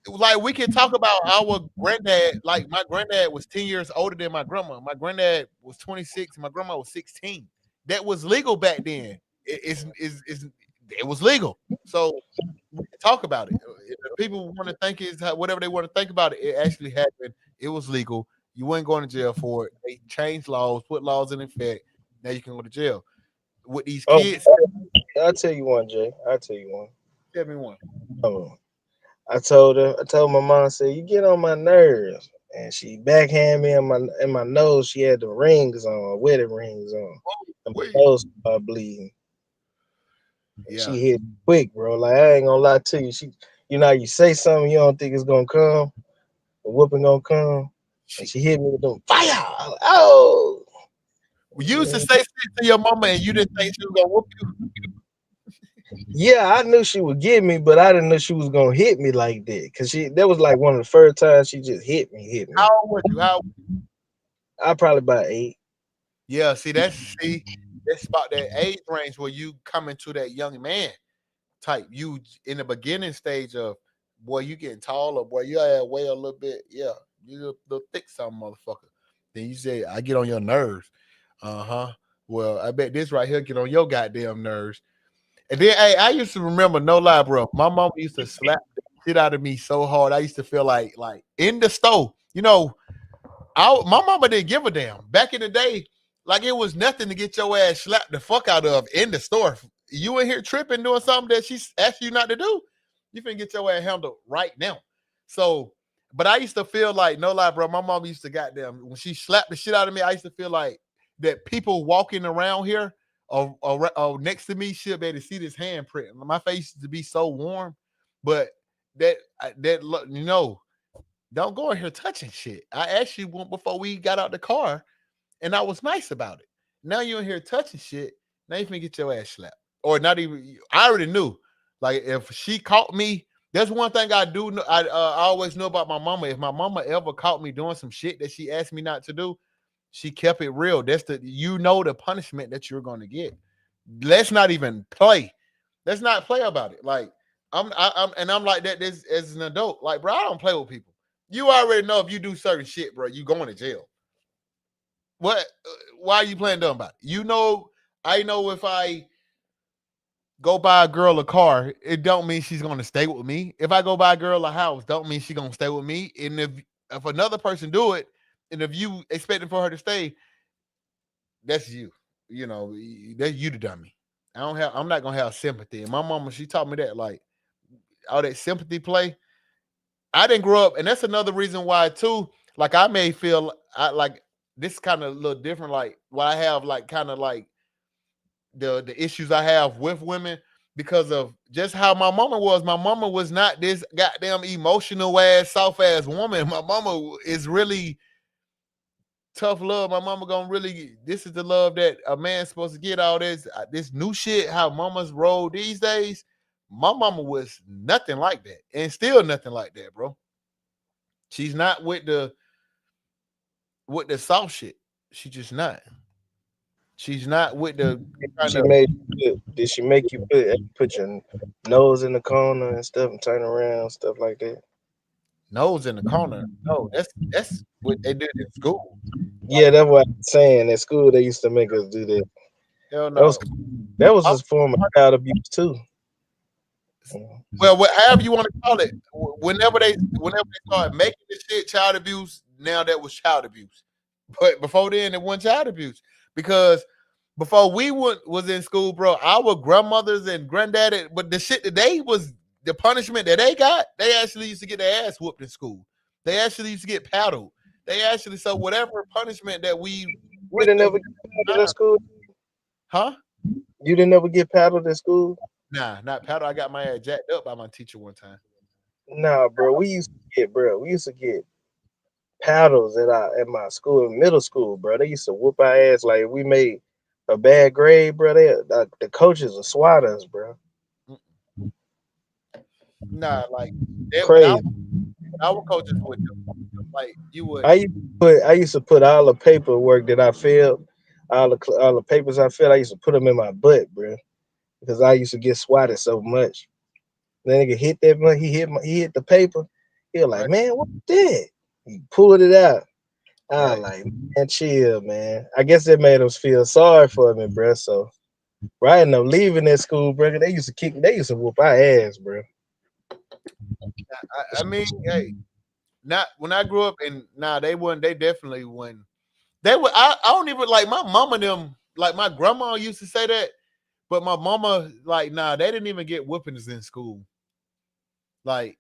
like we can talk about our granddad. Like my granddad was 10 years older than my grandma. My granddad was 26. My grandma was 16. That was legal back then. It was legal. So we can talk about it. If people want to think whatever they want to think about it, it actually happened. It was legal. You weren't going to jail for it. They changed laws, put laws in effect. Now you can go to jail. With these oh, kids, I'll tell you one, Jay. I'll tell you one. tell me one. Oh, I told my mom, I said, you get on my nerves. And she backhand me in my nose. She had the rings on, wedding rings on. And my Wait. nose started bleeding. And Yeah. she hit quick, bro. Like I ain't gonna lie to you. You say something you don't think it's gonna come, the whooping gonna come. And Shit. she hit me with them fire. I was, oh, You used to say shit to your mama and you didn't think she was gonna whoop you. yeah, I knew she would get me, but I didn't know she was gonna hit me like that. Cause that was like one of the first times she just hit How me. old were you? How I probably about 8. Yeah, that's about that age range where you come into that young man type. You in the beginning stage of boy, you getting taller, boy, you weigh a little bit. Yeah, you a little thick some motherfucker. Then you say, I get on your nerves. Uh-huh. Well, I bet this right here get on your goddamn nerves. And then hey, I used to remember, no lie, bro. My mom used to slap the shit out of me so hard. I used to feel like in the stove, my mama didn't give a damn. Back in the day, like it was nothing to get your ass slapped the fuck out of in the store. You in here tripping doing something that she asked you not to do, you finna get your ass handled right now. So, but I used to feel like, no lie, bro, my mom used to goddamn, when she slapped the shit out of me, I used to feel like that people walking around here or next to me should be able to see this handprint. My face used to be so warm, but that don't go in here touching shit. I asked you one before we got out the car, and I was nice about it. Now you in here touching shit. Now you finna get your ass slapped, or not even. I already knew. Like if she caught me, that's one thing I do. I always know about my mama. If my mama ever caught me doing some shit that she asked me not to do, She kept it real. That's the punishment that you're going to get. Let's not even play. Let's not play about it. Like I'm like that this as an adult. Like, bro, I don't play with people. You already know if you do certain shit, bro, you going to jail. What? Why are you playing dumb about it? You know, I know if I go buy a girl a car, it don't mean she's gonna stay with me. If I go buy a girl a house, don't mean she's gonna stay with me. And if another person do it, and if you expecting for her to stay, that's you. You know, that's you the dummy. I'm not gonna have sympathy. And my mama, she taught me that, like all that sympathy play. I didn't grow up, and that's another reason why too. Like I may feel I like this kind of a little different. Like what I have, like kind of like the issues I have with women because of just how my mama was. My mama was not this goddamn emotional ass, soft ass woman. My mama is really tough love. My mama gonna really. This is the love that a man's supposed to get. All this new shit. How mamas roll these days. My mama was nothing like that, and still nothing like that, bro. She's not with the soft shit. She just not. She's not with the kind She of made did she make you put your nose in the corner and stuff and turn around stuff like that? nose in the corner. No, that's what they did in school. Yeah, that's what I'm saying. At school, they used to make us do that. Hell That was no. that was I- a form of child abuse too. Well, however you want to call it, whenever they started making this shit child abuse, now that was child abuse. But before then, it wasn't child abuse because before was in school, bro, our grandmothers and granddaddy, but the shit that they was the punishment that they got, they actually used to get their ass whooped in school. They actually used to get paddled. They actually so whatever punishment that we You went didn't through, ever get paddled in school. huh? You didn't ever get paddled in school. Nah, not paddle. I got my ass jacked up by my teacher one time. Nah, bro. We used to get paddles at my school in middle school, bro. They used to whoop our ass like if we made a bad grade, bro. The coaches would swat us, bro. Mm, nah, like that Crazy. when our coaches would do, like you would I used to put all the paperwork that I filled, all the papers I filled. I used to put them in my butt, bro, because I used to get swatted so much. Then nigga hit that one. He hit the paper. He was like, right, man, what that? He pulled it out. I was right. like, man, chill, man. I guess that made them feel sorry for me, bro. So right ended up leaving that school, bro. They used to kick. They used to whoop our ass, bro. I mean, hey, not when I grew up, and nah, they wouldn't. They definitely wouldn't. They would. I don't even like my mama. Them like my grandma used to say that, but my mama like nah. They didn't even get whoopings in school. Like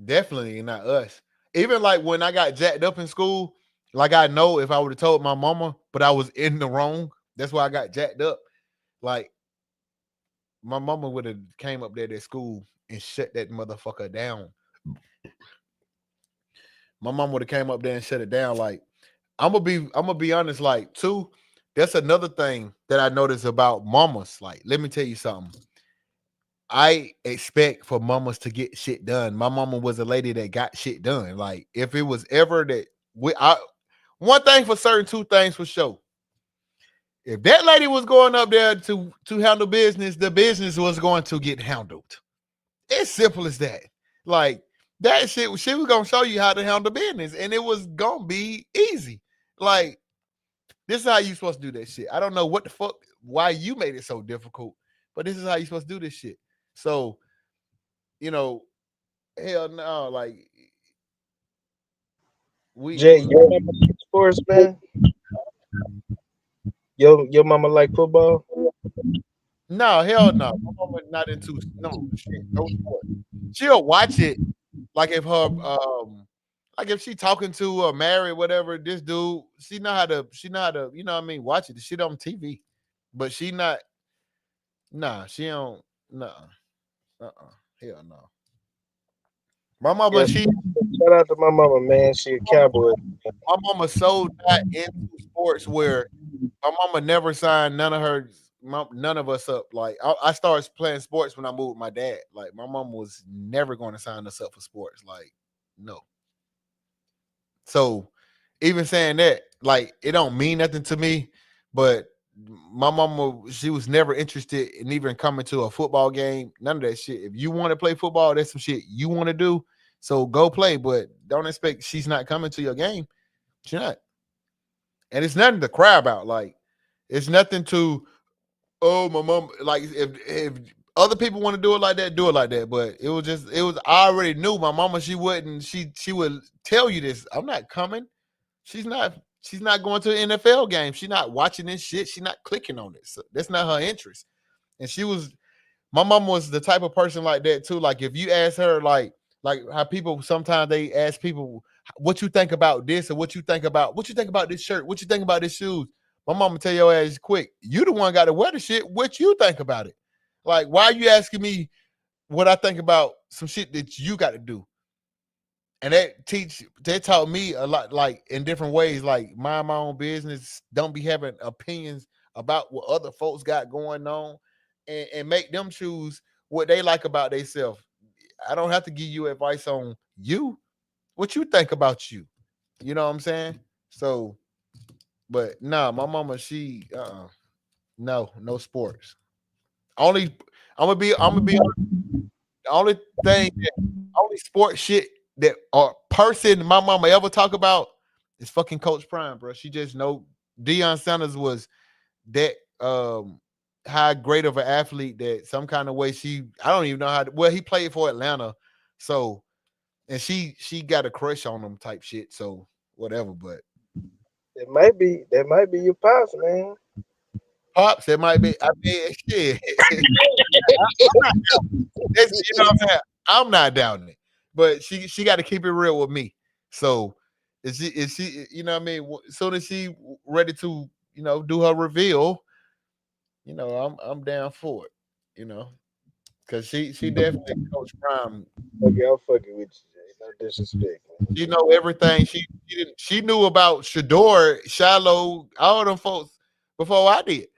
definitely not us. Even like when I got jacked up in school, like I know if I would have told my mama, but I was in the wrong. That's why I got jacked up. Like my mama would have came up there at school and shut that motherfucker down. My mom would have came up there and shut it down. Like I'm gonna be honest. Like too, that's another thing that I notice about mamas. Like let me tell you something. I expect for mamas to get shit done. My mama was a lady that got shit done. Like if it was ever that one thing for certain, two things for sure. If that lady was going up there to handle business, the business was going to get handled. It's simple as that. Like that shit, she was gonna show you how to handle business, and it was gonna be easy. Like this is how you supposed to do that shit. I don't know what the fuck why you made it so difficult, but this is how you supposed to do this shit. So you know, hell no, like Jay, we your mama like sports, man. Your mama like football. no hell no. My mama not into no shit, no sport. She'll watch it like if her like if she talking to or married, whatever, this dude, she know how to, you know what I mean, watch it. The shit on TV. But she not nah, she don't nah. Hell no. My mama, Yeah, shout out to my mama, man. She a cowboy. my mama so not into sports where my mama never signed none of us up. Like I started playing sports when I moved with my dad. Like my mom was never going to sign us up for sports. Like no. So even saying that, like, it don't mean nothing to me. But my mama, she was never interested in even coming to a football game. None of that shit. If you want to play football, that's some shit you want to do. So go play, but don't expect she's not coming to your game. She's not. And it's nothing to cry about. Like, it's nothing to, oh, my mom, like, if other people want to do it like that, do it like that. But it was I already knew my mama, she would tell you this. I'm not coming. She's not going to an NFL game. She's not watching this shit. She's not clicking on it. So that's not her interest. And my mom was the type of person like that too. Like, if you ask her, like how people sometimes they ask people what you think about this, or what you think about this shirt, what you think about this shoes. My mama tell your ass quick, you the one got to wear the shit. What you think about it? Like, why are you asking me what I think about some shit that you got to do? And that taught me a lot, like, in different ways, like, mind my own business, don't be having opinions about what other folks got going on, and make them choose what they like about themselves. I don't have to give you advice on you, what you think about you. You know what I'm saying? So, but nah, my mama, she no sports. Only I'm gonna be the only thing that only sports shit that or person my mama ever talk about is fucking Coach Prime, bro. She just know Deion Sanders was that high great of an athlete that some kind of way I don't even know how well he played for Atlanta. So, and she got a crush on him type shit. So whatever, but That might be your pops, man. pops, it might be. I mean, shit. I'm not you know what I'm saying? I'm not doubting it, but she got to keep it real with me. So is she you know what I mean? As soon as she ready to do her reveal, I'm down for it. You know, because she definitely Coach Prime. Okay, I'm fucking with you, Jay. No disrespect, man. She know everything. She knew about Shador, Shiloh, all them folks before I did.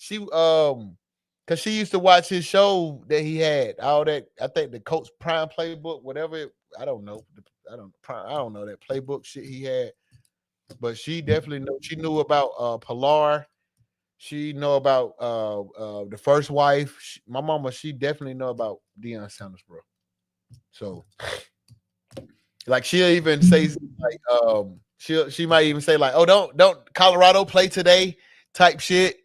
She because she used to watch his show that he had, all that. I think the Coach Prime playbook, whatever. I don't know. I don't know that playbook shit he had, but she definitely knew. She knew about Pilar. She know about the first wife. My mama, she definitely know about Deion Sanders, bro. So, like, she'll even say, like, she might even say, like, oh, don't Colorado play today type shit.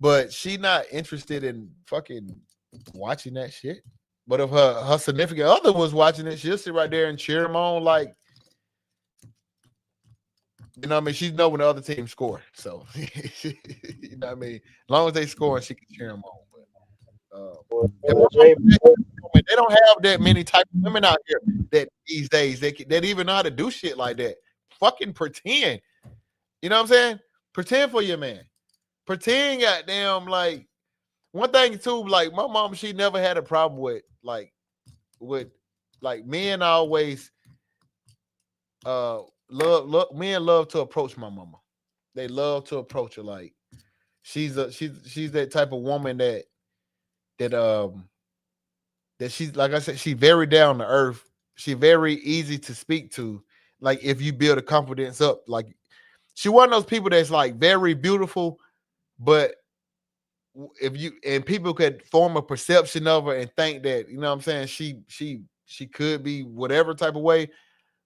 But she not interested in fucking watching that shit. But if her significant other was watching it, she'll sit right there and cheer him on, like, you know what I mean? She know when the other team score. So you know what I mean? As long as they score, she can cheer them on. But Well, and well, Jay, they don't have that many type of women out here that these days that even know how to do shit like that. Fucking pretend. You know what I'm saying? Pretend for your man. Pretend, goddamn, like, one thing too, like, my mom, she never had a problem with men always love men love to approach my mama. They love to approach her. Like, she's that type of woman that that she's, like I said, she very down to earth. She very easy to speak to. Like, if you build a confidence up, like, she one of those people that's, like, very beautiful, but if you and people could form a perception of her and think that, you know what I'm saying, she could be whatever type of way.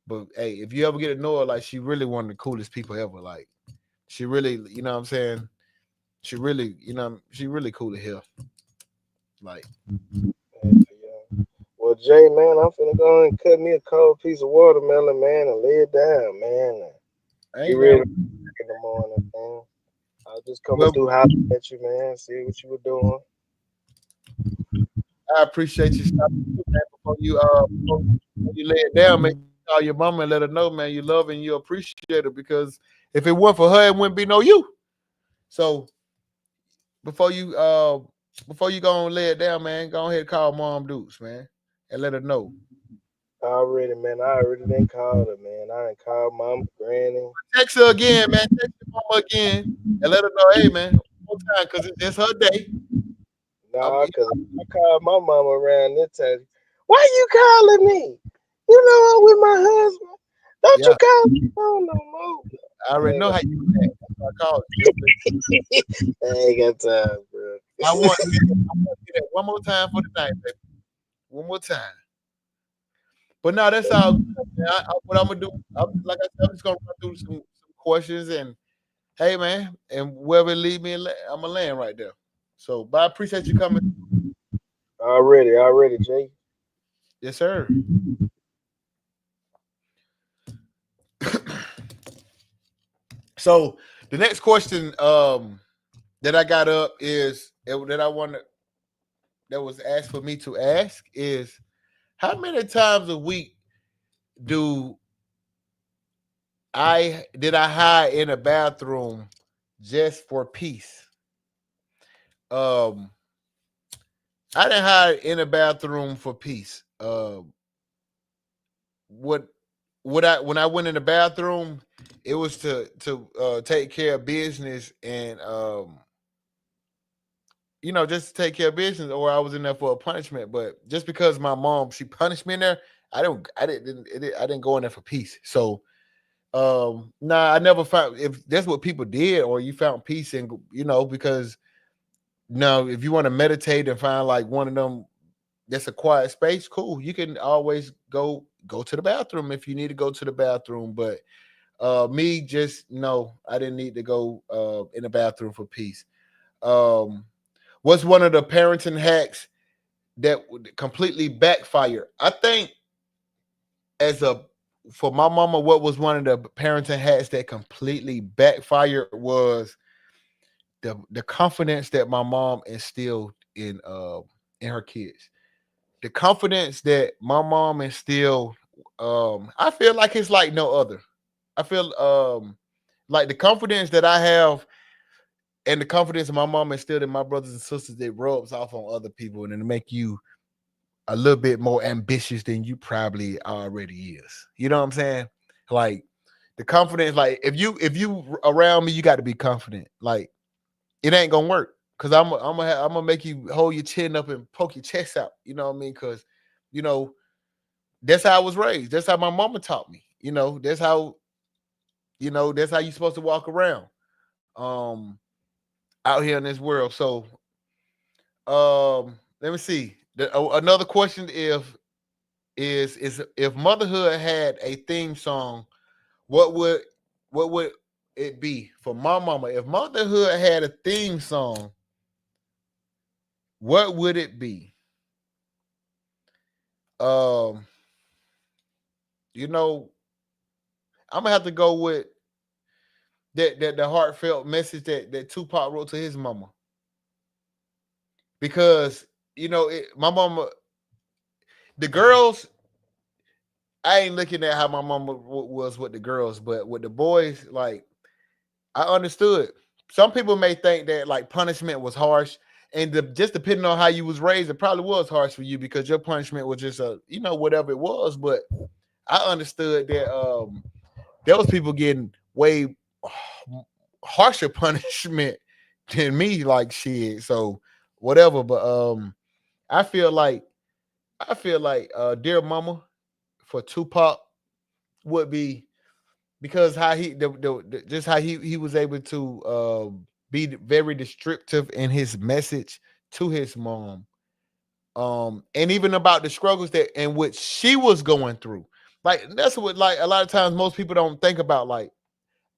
But hey, if you ever get to know her, like, she really one of the coolest people ever. Like, she really, you know what I'm saying, she really cool to hear. Like, yeah. Well, Jay, man, I'm finna go and cut me a cold piece of watermelon, man, and lay it down, man. And hey get real man, in the morning, man. I was just coming well, through hollering at you, man. See what you were doing. I appreciate you stopping through, man, before you lay it down, man. Call your mama and let her know, man, you love and you appreciate her, because if it weren't for her, it wouldn't be no you. So before you uh before you go and lay it down, man, go ahead and call Mom Dukes, man, and let her know. Already, man. I already didn't call her, man. I didn't call mama, granny. Text her again, man. Text your mama again and let her know, hey, man, one more time, because it's her day. I'm, Nah, cause I called my mama around this time. Why you calling me? You know I'm with my husband. Don't you yeah, call me phone no more. I I already ain't know how you react. That's why I called you. I ain't got time, bro. I want to do that one more time for the night, baby. One more time. But no, that's all good, man. What I'm gonna do, like I said, I'm just gonna run through some questions and hey, man, and wherever it lead me, I'm gonna land right there. So, but I appreciate you coming. Already, Jay. Yes, sir. So the next question that I got up is that I want that was asked for me to ask is how many times a week do I hide in a bathroom just for peace? Um, I didn't hide in a bathroom for peace. What what I when I went in the bathroom, it was to take care of business and just to take care of business, or I was in there for a punishment. But just because my mom she punished me in there, I didn't go in there for peace. So nah, I never found if that's what people did, or you found peace in because now if you want to meditate and find like one of them that's a quiet space, cool. You can always go to the bathroom if you need to go to the bathroom. But me just no, I didn't need to go in the bathroom for peace. Um what's one of the parenting hacks that would completely backfire? I think as a for my mama, what was one of the parenting hacks that completely backfired was the confidence that my mom instilled in her kids. The confidence that my mom instilled, I feel like it's like no other. I feel like the confidence that I have and the confidence my mom instilled in my brothers and sisters, it rubs off on other people and it make you a little bit more ambitious than you probably already is. You know what I'm saying? Like the confidence, like if you around me, you got to be confident. Like it ain't gonna work because I'm gonna make you hold your chin up and poke your chest out. You know what I mean? Because you know that's how I was raised. That's how my mama taught me. That's how you're supposed to walk around out here in this world. So let me see. Another question is if motherhood had a theme song, what would what would it be for my mama? If motherhood had a theme song, what would it be? Um, you know, I'm gonna have to go with that the heartfelt message that Tupac wrote to his mama because my mama, the girls. I ain't looking at how my mama was with the girls, but with the boys, like I understood. Some people may think that like punishment was harsh, and just depending on how you was raised, it probably was harsh for you because your punishment was just whatever it was. But I understood that there was people getting way harsher punishment than me, like shit. So whatever. But I feel like Dear Mama for Tupac would be because how he just how he was able to be very descriptive in his message to his mom, and even about the struggles that in which she was going through. Like that's what like a lot of times most people don't think about. Like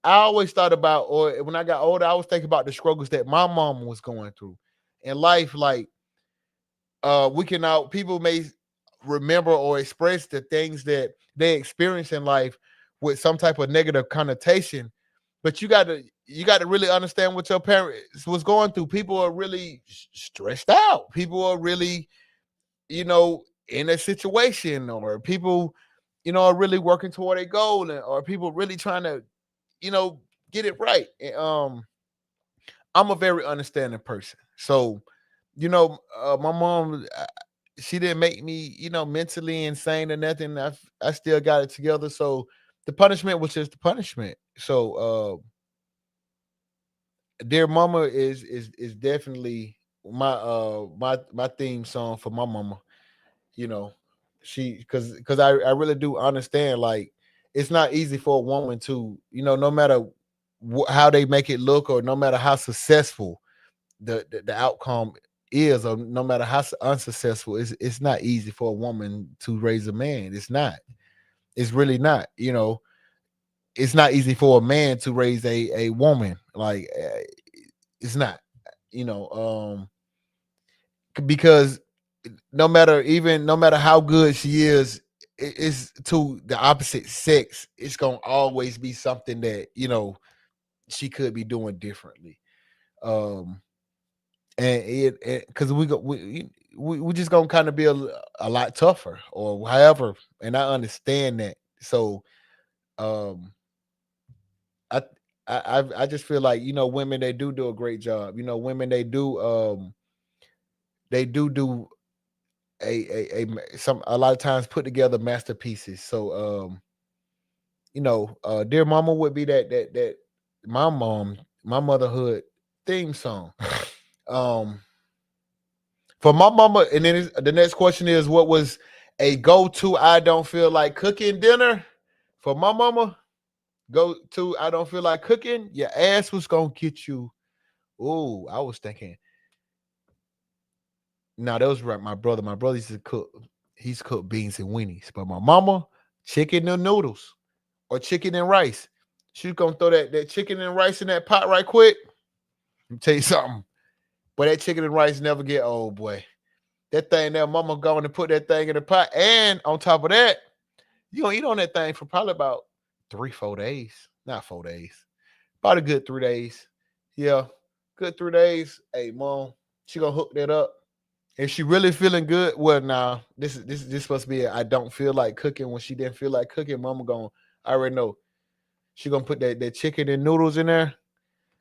I always thought about, or when I got older, I always think about the struggles that my mom was going through in life. Like we can now people may remember or express the things that they experience in life with some type of negative connotation, but you got to really understand what your parents was going through. People are really stressed out. People are really in a situation, or people are really working toward a goal, or people really trying to you know get it right. And, I'm a very understanding person. So, my mom, she didn't make me, mentally insane or nothing. I still got it together. So the punishment was just the punishment. So, dear mama is definitely my theme song for my mama. You know, she because I really do understand like it's not easy for a woman to no matter how they make it look, or no matter how successful the outcome is, or no matter how unsuccessful, it's not easy for a woman to raise a man. It's not. It's really not. It's not easy for a man to raise a woman. Like it's not. You know, because no matter how good she is, it's to the opposite sex. It's gonna always be something that she could be doing differently. Um, and it because we just gonna kind of be a lot tougher or however, and I understand that. So um, I I just feel like women, they do a great job. Women, they do a lot of times put together masterpieces. So Dear Mama would be that my motherhood theme song. um for my mama. And then the next question is, what was a go-to I don't feel like cooking dinner for my mama? Go to I don't feel like cooking. Your ass was gonna get you. Oh, I was thinking. No, that was right. My brother. My brother used to cook. He's cooked beans and weenies. But my mama, chicken and noodles or chicken and rice. She's gonna throw that chicken and rice in that pot right quick. Let me tell you something. But that chicken and rice never get old, boy. That thing there, mama going to put that thing in the pot. And on top of that, you gonna eat on that thing for probably about 3-4 days. Not 4 days. About a good 3 days. Yeah. Good 3 days. Hey, mom, she gonna hook that up. If she really feeling good, well, now this supposed to be I don't feel like cooking. When she didn't feel like cooking, mama gonna I already know she gonna put that chicken and noodles in there.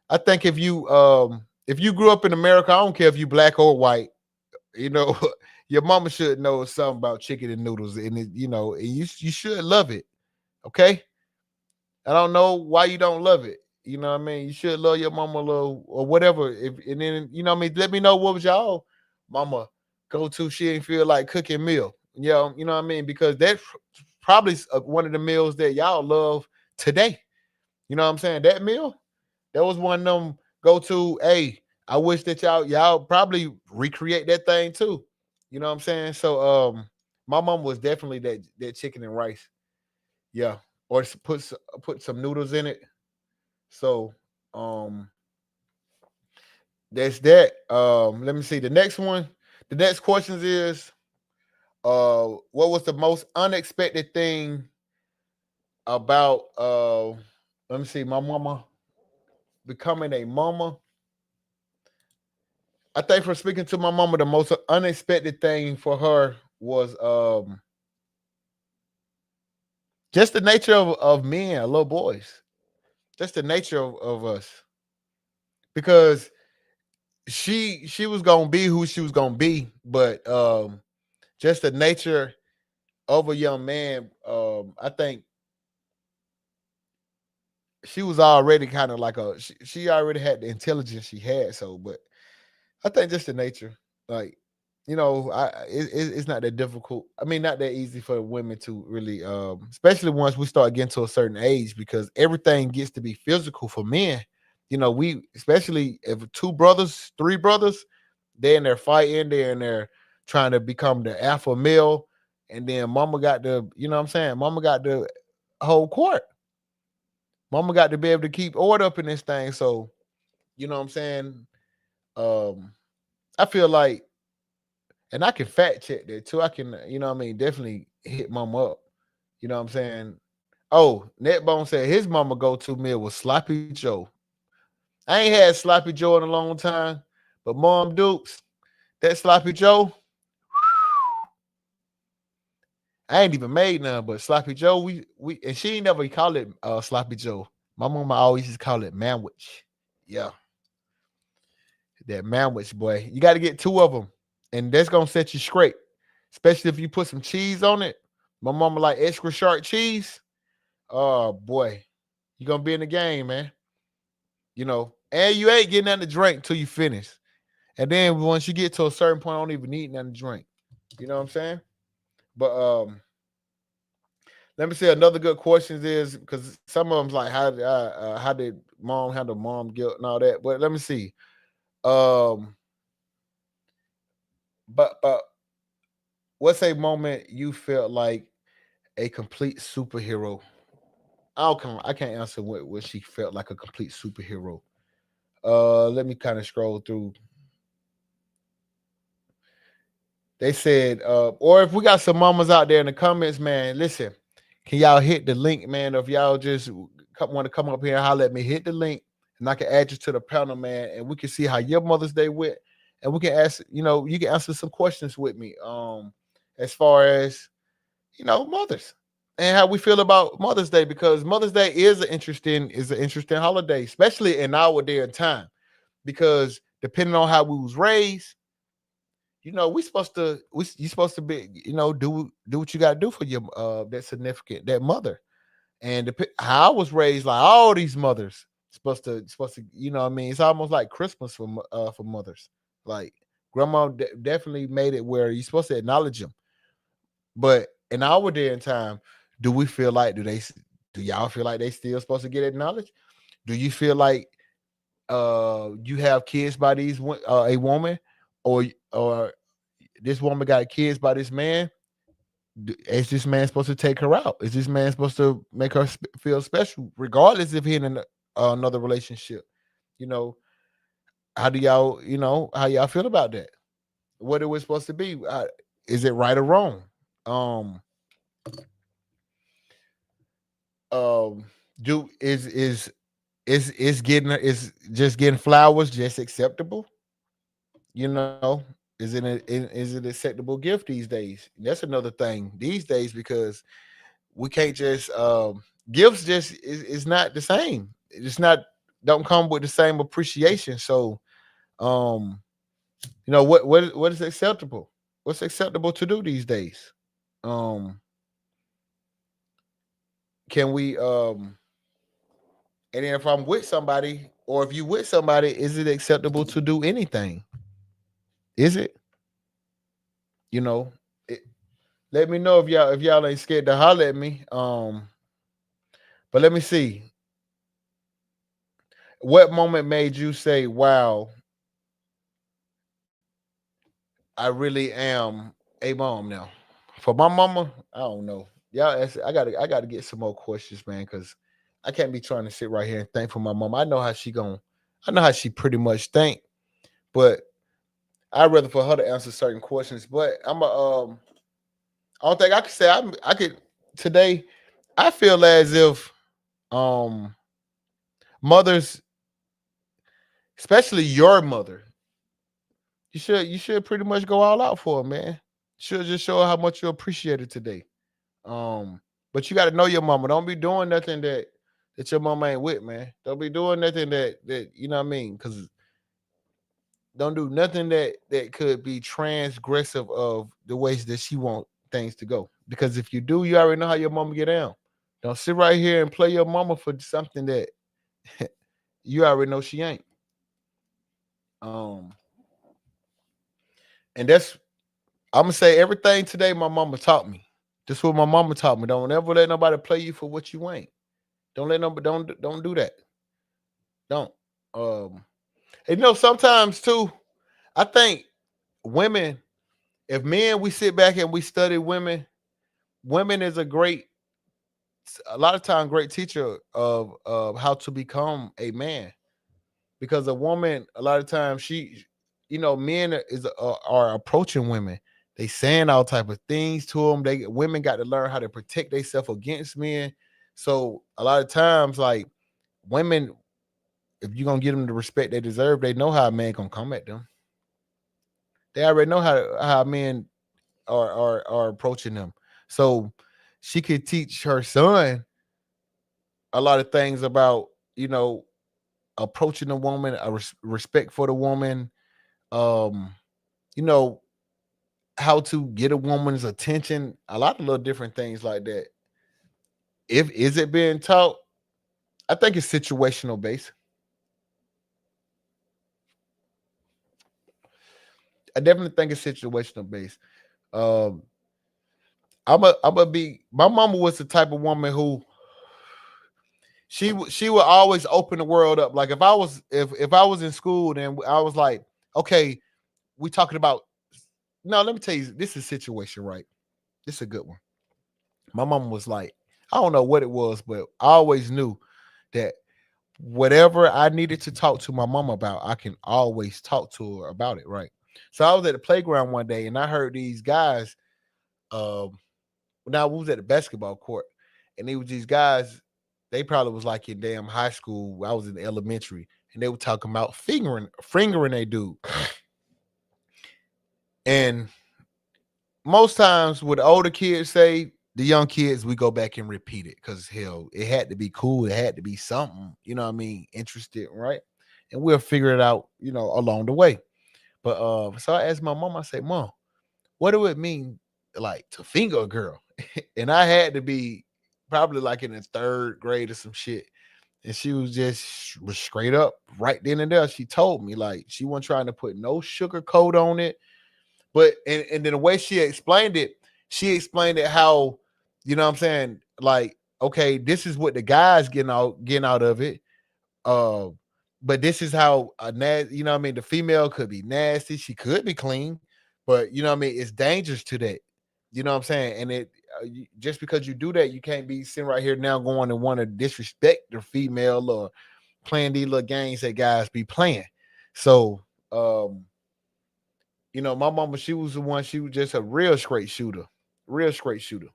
I think if you grew up in America, I don't care if you black or white, you know, your mama should know something about chicken and noodles, and and you should love it. Okay, I don't know why you don't love it. You know what I mean? You should love your mama a little or whatever. If and then what I mean, let me know what was y'all mama go to. She ain't feel like cooking meal. You know what I mean? Because that's probably one of the meals that y'all love today. You know what I'm saying? That meal, that was one of them go to. Hey, I wish that y'all probably recreate that thing too. You know what I'm saying? So my mom was definitely that chicken and rice. Yeah, or put some noodles in it. So um that's that. Let me see the next one. The next questions is what was the most unexpected thing about let me see my mama becoming a mama. I think from speaking to my mama, the most unexpected thing for her was just the nature of men, little boys. Just the nature of us. Because she was gonna be who she was gonna be, but just the nature of a young man, I think she was already kind of like she already had the intelligence she had. So, but I think just the nature, like it's not that difficult. I mean, not that easy for women to really, especially once we start getting to a certain age, because everything gets to be physical for men. We especially if two brothers, three brothers, they're fighting, they're trying to become the alpha male, and then mama got the, you know what I'm saying? Mama got the whole court. Mama got to be able to keep order up in this thing. So, you know what I'm saying? Um, I feel like, and I can fact check that too. I can, what I mean, definitely hit mama up. You know what I'm saying? Oh, Netbone said his mama go-to meal was sloppy Joe. I ain't had sloppy Joe in a long time, but Mom Dukes, that sloppy Joe, I ain't even made none, but sloppy Joe, we and she ain't never call it sloppy Joe. My mama always just call it manwich. Yeah, that manwich, boy. You got to get two of them, and that's gonna set you straight. Especially if you put some cheese on it. My mama like extra sharp cheese. Oh boy, you gonna be in the game, man. And you ain't getting nothing to drink till you finish. And then once you get to a certain point, I don't even need nothing to drink. You know what I'm saying? But Let me see. Another good question is because some of them's like how did mom handle mom guilt and all that. But let me see. Um, but what's a moment you felt like a complete superhero? I can't answer what she felt like a complete superhero. Let me kind of scroll through. They said, or if we got some mamas out there in the comments, man, listen, can y'all hit the link, man? If y'all just want to come up here and holler at me, hit the link, and I can add you to the panel, man, and we can see how your Mother's Day went, and we can ask, you can answer some questions with me, as far as mothers and how we feel about Mother's Day, because Mother's Day is an interesting holiday, especially in our day and time, because depending on how we was raised, we supposed to you supposed to be do what you got to do for your that significant that mother, and how I was raised, like all these mothers supposed to what I mean, it's almost like Christmas for mothers, like grandma definitely made it where you're supposed to acknowledge them. But in our day and time, do we feel like do y'all feel like they still supposed to get acknowledged? Do you feel like you have kids by a woman, or this woman got kids by this man? Is this man supposed to take her out? Is this man supposed to make her feel special, regardless if he in another relationship? You know, how y'all feel about that? What it was supposed to be? Is it right or wrong? Um, um, do is just getting flowers just acceptable? You know, is it acceptable gift these days? That's another thing these days, because we can't just gifts just is not the same. It's not don't come with the same appreciation. So what is acceptable? What's acceptable to do these days? Um can we and then if I'm with somebody, or if you with somebody, is it acceptable to do anything? Is it? You know, it, let me know if y'all ain't scared to holler at me. But let me see. What moment made you say, "Wow, I really am a mom now"? For my mama, I don't know. I gotta get some more questions, man, because I can't be trying to sit right here and think for my mom. I know how she pretty much think, but I'd rather for her to answer certain questions. But I don't think I could say I could today. I feel as if um mothers, especially your mother, you should pretty much go all out for her, man. Should just show her how much you appreciate it today. But you got to know your mama. Don't be doing nothing that your mama ain't with, man. Don't be doing nothing that you know what I mean. Because don't do nothing that could be transgressive of the ways that she want things to go. Because if you do, you already know how your mama get down. Don't sit right here and play your mama for something that you already know she ain't. Um, and that's I'm gonna say everything today my mama taught me. This what my mama taught me. Don't ever let nobody play you for what you ain't. Don't let nobody don't do that. Don't. Um, and sometimes too, I think women, if men we sit back and we study women is a lot of time great teacher of how to become a man. Because a woman, a lot of times men are approaching women. They saying all type of things to them. Women got to learn how to protect themselves against men. So a lot of times, like women, if you're gonna give them the respect they deserve, they know how a man gonna come at them. They already know how men are approaching them. So she could teach her son a lot of things about you know approaching a woman, respect for the woman, um, you know how to get a woman's attention, a lot of little different things like that. If is it being taught, I think it's situational based. I definitely think it's situational based. Um, I'm a be. My mama was the type of woman who she would always open the world up. Like if I was in school, then I was like, okay, we talking about. No, let me tell you, this is a situation, right? This is a good one. My mom was like, I don't know what it was, but I always knew that whatever I needed to talk to my mom about, I can always talk to her about it, right? So I was at the playground one day and I heard these guys. Um, now we was at the basketball court, and they was these guys. They probably was like in damn high school. I was in elementary, and they were talking about fingering a dude. And most times, what the older kids say, the young kids we go back and repeat it because hell, it had to be cool. It had to be something, you know what I mean? Interested, right? And we'll figure it out, along the way. But so I asked my mom. I said, "Mom, what do it mean, like to finger a girl?" And I had to be probably like in the third grade or some shit. And she was straight up right then and there. She told me like she wasn't trying to put no sugar coat on it. But and then the way she explained it how, what I'm saying, like, okay, this is what the guys getting out of it. Uh but this is how what I mean, the female could be nasty, she could be clean, but what I mean, it's dangerous to that. You know what I'm saying? And just because you do that, you can't be sitting right here now going and want to disrespect the female or playing these little games that guys be playing. So, my mama, she was the one. She was just a real straight shooter, real straight shooter.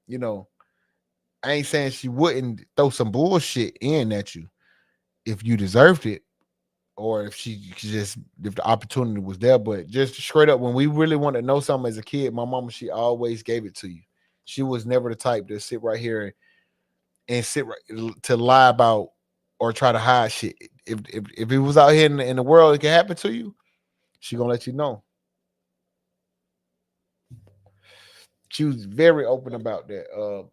You know, I ain't saying she wouldn't throw some bullshit in at you if you deserved it, or if if the opportunity was there. But just straight up, when we really want to know something as a kid, my mama, she always gave it to you. She was never the type to sit right here and sit right to lie about or try to hide shit. If it was out here in the world, it can happen to you. She gonna let you know. She was very open about that.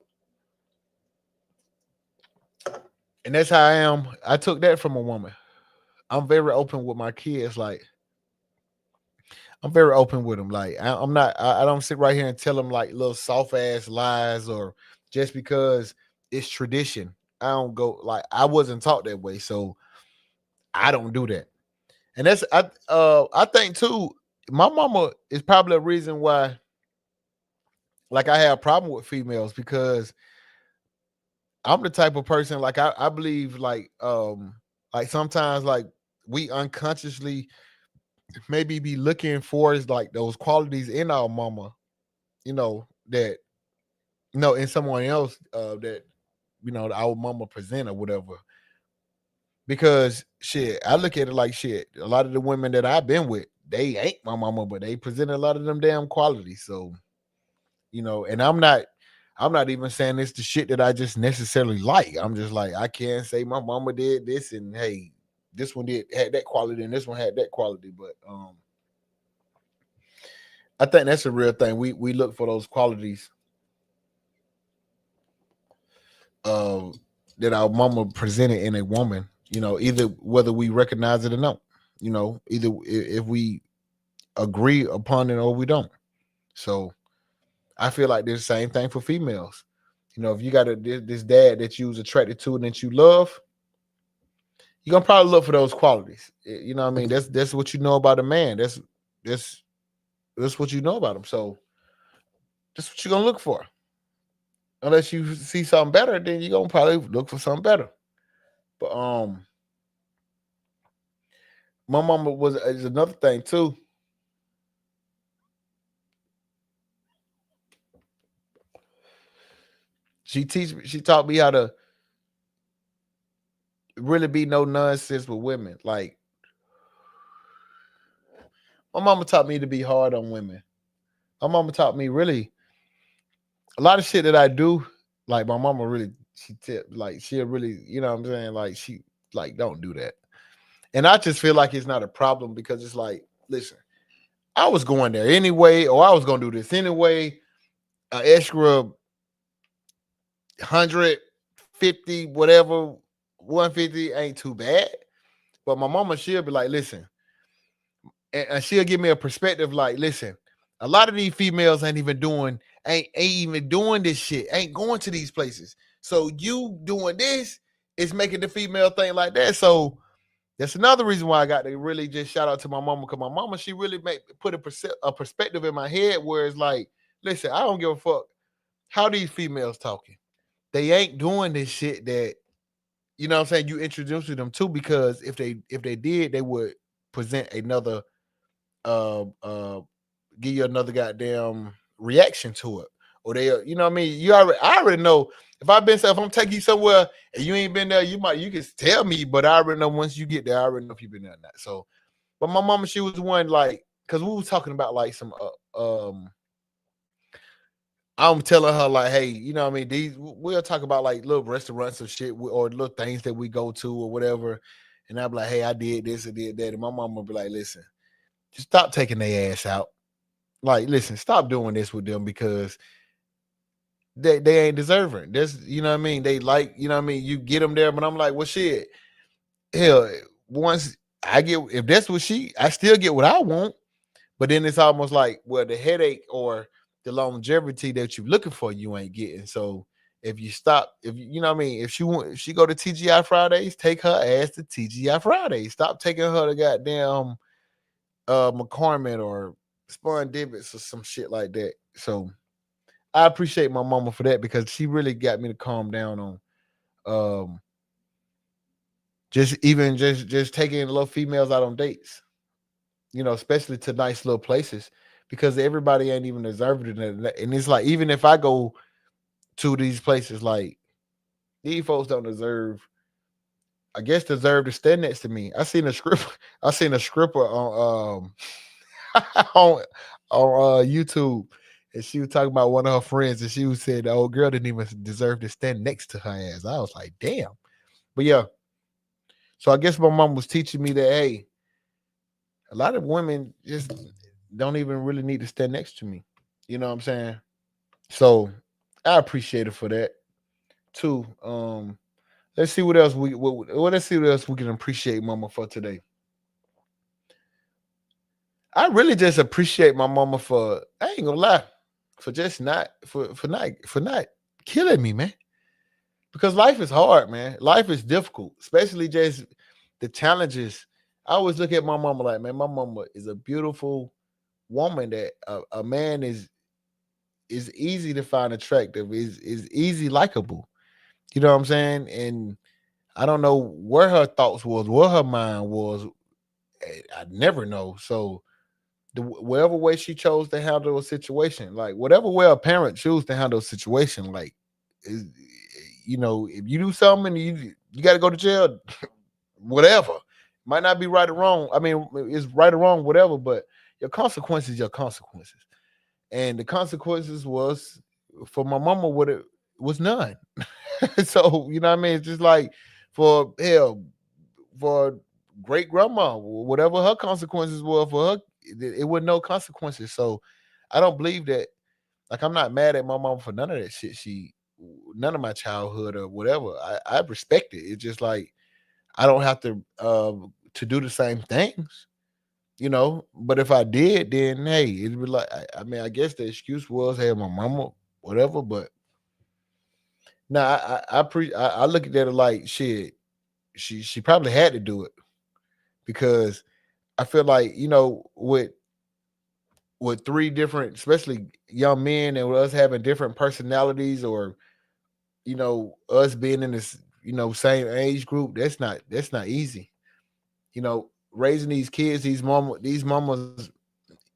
And that's how I am. I took that from a woman. I'm very open with my kids. Like I'm very open with them. Like I'm not. I don't sit right here and tell them like little soft ass lies or just because it's tradition. I don't go like I wasn't taught that way, so I don't do that. And that's I think too. My mama is probably a reason why like I have a problem with females because I'm the type of person like I believe like sometimes like we unconsciously maybe be looking for is like those qualities in our mama, that in someone else that our mama present or whatever. Because shit, I look at it like shit. A lot of the women that I've been with, they ain't my mama, but they present a lot of them damn qualities. So, and I'm not even saying it's the shit that I just necessarily like. I'm just like, I can't say my mama did this and hey, this one had that quality and this one had that quality. But I think that's a real thing. We look for those qualities uh, that our mama presented in a woman. Either whether we recognize it or not. Either if we agree upon it or we don't. So I feel like there's the same thing for females. If you got this dad that you was attracted to and that you love, you're gonna probably look for those qualities. You know what I mean? That's what you know about a man. That's that's what you know about him. So that's what you're gonna look for. Unless you see something better, then you're gonna probably look for something better. But my mama is another thing too. She taught me how to really be no nonsense with women. Like my mama taught me to be hard on women. My mama taught me really a lot of shit that I do. Like my mama really, like she'll really, what I'm saying, like she like don't do that. And I just feel like it's not a problem because it's like, listen, I was going there anyway, or I was gonna do this anyway. An extra 150, whatever, 150 ain't too bad. But my mama, she'll be like, listen, and she'll give me a perspective like, listen, a lot of these females ain't even doing ain't even doing this shit, ain't going to these places. So you doing this is making the female think like that. So that's another reason why I got to really just shout out to my mama, because my mama, she really put a perspective in my head where it's like, listen, I don't give a fuck how these females talking. They ain't doing this shit that, you know what I'm saying, you introduced them to, because if they did, they would present another uh uh give you another goddamn reaction to it. Or they, you know what I mean? I already know if I'm taking you somewhere and you ain't been there, you can tell me, but I already know once you get there, I already know if you've been there or not. So, but my mama, she was one like, because we was talking about like some I'm telling her like, hey, you know what I mean? We'll talk about like little restaurants or shit, or little things that we go to or whatever. And I'll be like, hey, I did this and did that. And my mom will be like, listen, just stop taking their ass out. Like, listen, stop doing this with them, because they ain't deserving. This, you know what I mean? They like, you know what I mean? You get them there, but I'm like, well, shit, hell, once I get, if that's what I still get what I want. But then it's almost like, well, the headache or the longevity that you're looking for, you ain't getting. So if you stop, if you know what I mean, if she go to TGI Fridays, take her ass to TGI Fridays. Stop taking her to goddamn McCormick or Spawn Divots or some shit like that. So I appreciate my mama for that, because she really got me to calm down on um just taking little females out on dates, you know, especially to nice little places, because everybody ain't even deserving it. And it's like, even if I go to these places, like, these folks don't deserve, I guess, deserve to stand next to me. I seen a scripper on on YouTube, and she was talking about one of her friends, and she was saying the old girl didn't even deserve to stand next to her ass. I was like, damn. But yeah, so I guess my mom was teaching me that, hey, a lot of women just don't even really need to stand next to me. You know what I'm saying? So I appreciate it for that too. Let's see what else let's see what else we can appreciate mama for today. I really just appreciate my mama for, I ain't gonna lie, for just not for not killing me, man. Because life is hard, man. Life is difficult, especially just the challenges. I always look at my mama like, man, my mama is a beautiful woman that a man is easy to find attractive, is easy likable. You know what I'm saying? And I don't know where her thoughts was, where her mind was. I never know. So whatever way she chose to handle a situation, like whatever way a parent choose to handle a situation, like, is, you know, if you do something and you got to go to jail, whatever. Might not be right or wrong. I mean, it's right or wrong, whatever. But your consequences, and the consequences was, for my mama, what it was, none. So you know what I mean? It's just like, for hell, for great grandma, whatever her consequences were for her, it was no consequences. So I don't believe that. Like, I'm not mad at my mom for none of that shit. None of my childhood or whatever. I respect it. It's just like, I don't have to do the same things, you know. But if I did, then hey, it'd be like, I mean, I guess the excuse was, hey, my mama, whatever. But no, I look at that like, shit. She probably had to do it, because I feel like, you know, with three different, especially young men, and with us having different personalities, or, you know, us being in this, you know, same age group, that's not easy. You know, raising these kids, these mamas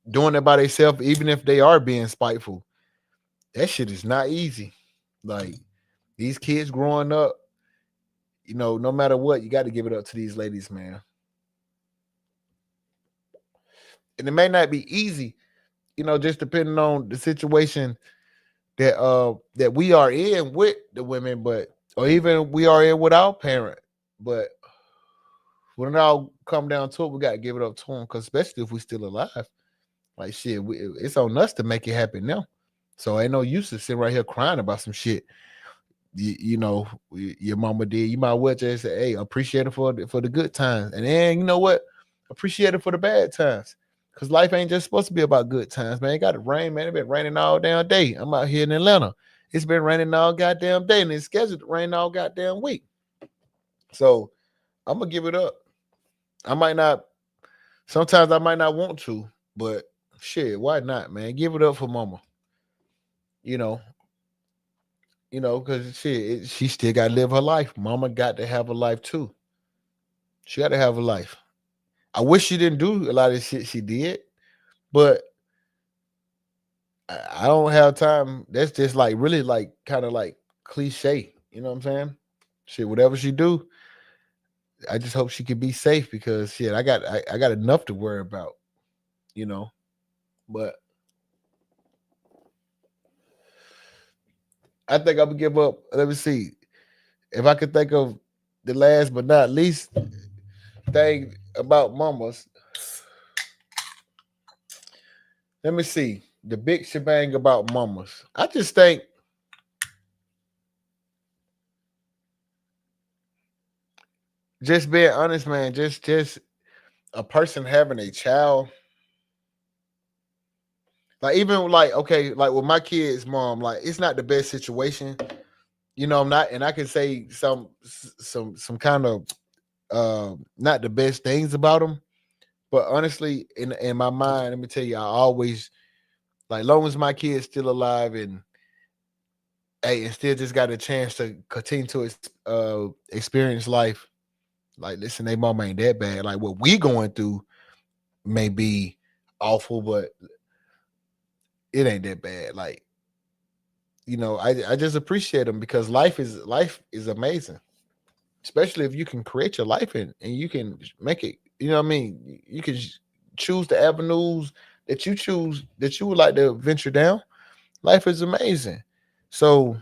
doing it by themselves, even if they are being spiteful, that shit is not easy. Like, these kids growing up, you know, no matter what, you got to give it up to these ladies, man. And it may not be easy, you know, just depending on the situation that we are in with the women, but, or even we are in with our parent. But when it all come down to it, we got to give it up to them, because especially if we still alive, like, shit, it's on us to make it happen now. So ain't no use to sit right here crying about some shit. You know, your mama did. You might well just say, hey, appreciate it for the good times, and then, you know what, appreciate it for the bad times. Cause life ain't just supposed to be about good times, man. It got to rain, man. It been raining all damn day. I'm out here in Atlanta. It's been raining all goddamn day, and it's scheduled to rain all goddamn week. So I'm gonna give it up. I might not. Sometimes I might not want to, but shit, why not, man? Give it up for mama. You know, because shit, she still got to live her life. Mama got to have a life too. She got to have a life. I wish she didn't do a lot of shit she did, but I don't have time. That's just like really like kind of like cliche. You know what I'm saying? Shit, whatever she do, I just hope she can be safe because shit, I got enough to worry about. You know, but I think I'm gonna give up. Let me see if I could think of the last but not least thing about mamas. Let me see the big shebang about mamas. I just think just being honest, man. Just a person having a child. Like even like okay, like with my kids' mom, like it's not the best situation. I'm not, and I can say some kind of not the best things about them. But honestly, in my mind, let me tell you, I always like long as my kid's still alive and hey, and still just got a chance to continue to experience life. Like, listen, they mom ain't that bad. Like what we going through may be awful, but it ain't that bad. Like, I just appreciate them because life is amazing, especially if you can create your life and you can make it. You know what I mean? You can choose the avenues that you choose that you would like to venture down. Life is amazing. So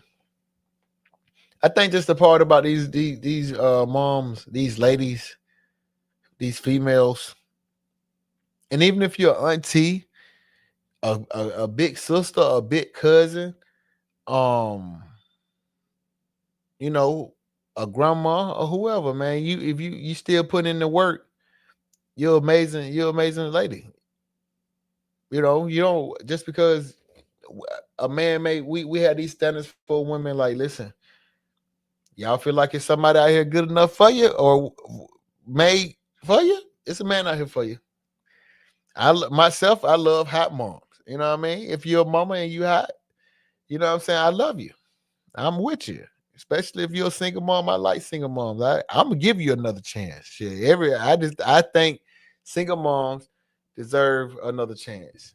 I think just the part about these moms, these ladies, these females, and even if you're auntie, a big sister, a big cousin, um, you know, a grandma or whoever, man, you if you still put in the work, you're amazing lady. You don't just because a man made we had these standards for women. Like, listen, y'all feel like it's somebody out here good enough for you or made for you. It's a man out here for you. Myself, I love hot moms. You know what I mean? If you're a mama and you hot, you know what I'm saying? I love you. I'm with you. Especially if you're a single mom. I like single moms. I'm gonna give you another chance. Shit. I think single moms deserve another chance.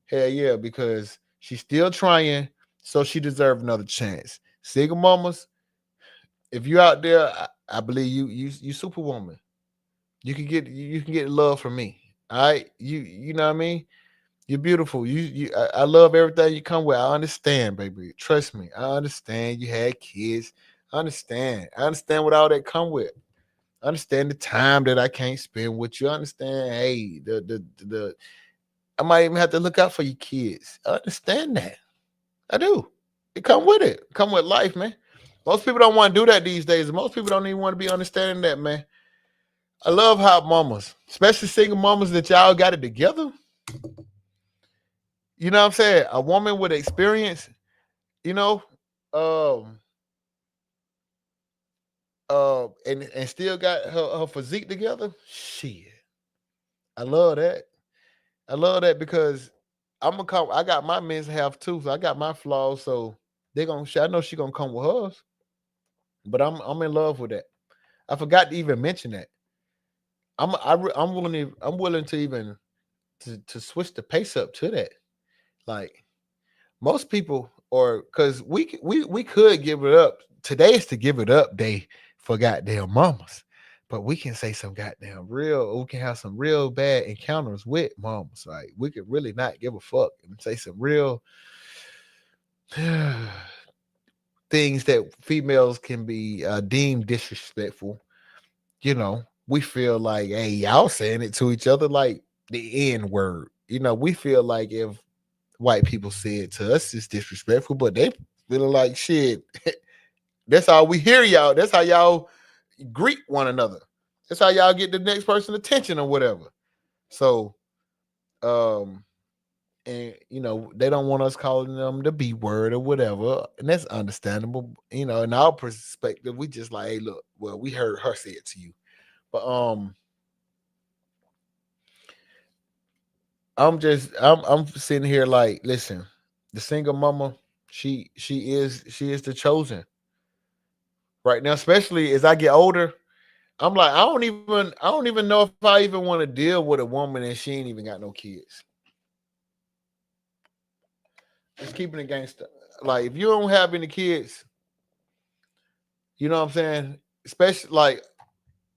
Hell yeah, because she's still trying, so she deserves another chance. Single mamas, if you out there, I believe you superwoman. You can get love from me. All right, you know what I mean. You're beautiful. I love everything you come with. I understand, baby. Trust me. I understand you had kids. I understand. I understand what all that come with. I understand the time that I can't spend with you. I understand. Hey, the I might even have to look out for your kids. I understand that. I do. It come with it. Come with life, man. Most people don't want to do that these days. Most people don't even want to be understanding that, man. I love hot mamas, especially single mamas that y'all got it together. You know what I'm saying? A woman with experience, you know, um, and still got her physique together. Shit, I love that. I love that because I'm gonna come. I got my men's half too, so I got my flaws. So they gonna. I know she gonna come with hers, but I'm in love with that. I forgot to even mention that. I'm willing to even to switch the pace up to that. Like most people, or because we could give it up. Today is to give it up day for goddamn mamas. But we can say some goddamn real, we can have some real bad encounters with mamas. Like we could really not give a fuck and say some real things that females can be deemed disrespectful. We feel like, hey, y'all saying it to each other like the N word. We feel like if white people say it to us, it's disrespectful, but they feeling like shit. That's all we hear y'all. That's how y'all greet one another. That's how y'all get the next person attention or whatever. So Um, and they don't want us calling them the B word or whatever, and that's understandable. In our perspective, we just like, hey, look, well, we heard her say it to you, but I'm sitting here like, listen, the single mama, she is the chosen right now, especially as I get older. I'm like, I don't even know if I even want to deal with a woman and she ain't even got no kids. Just keeping it gangster. Like, if you don't have any kids, you know what I'm saying? Especially like,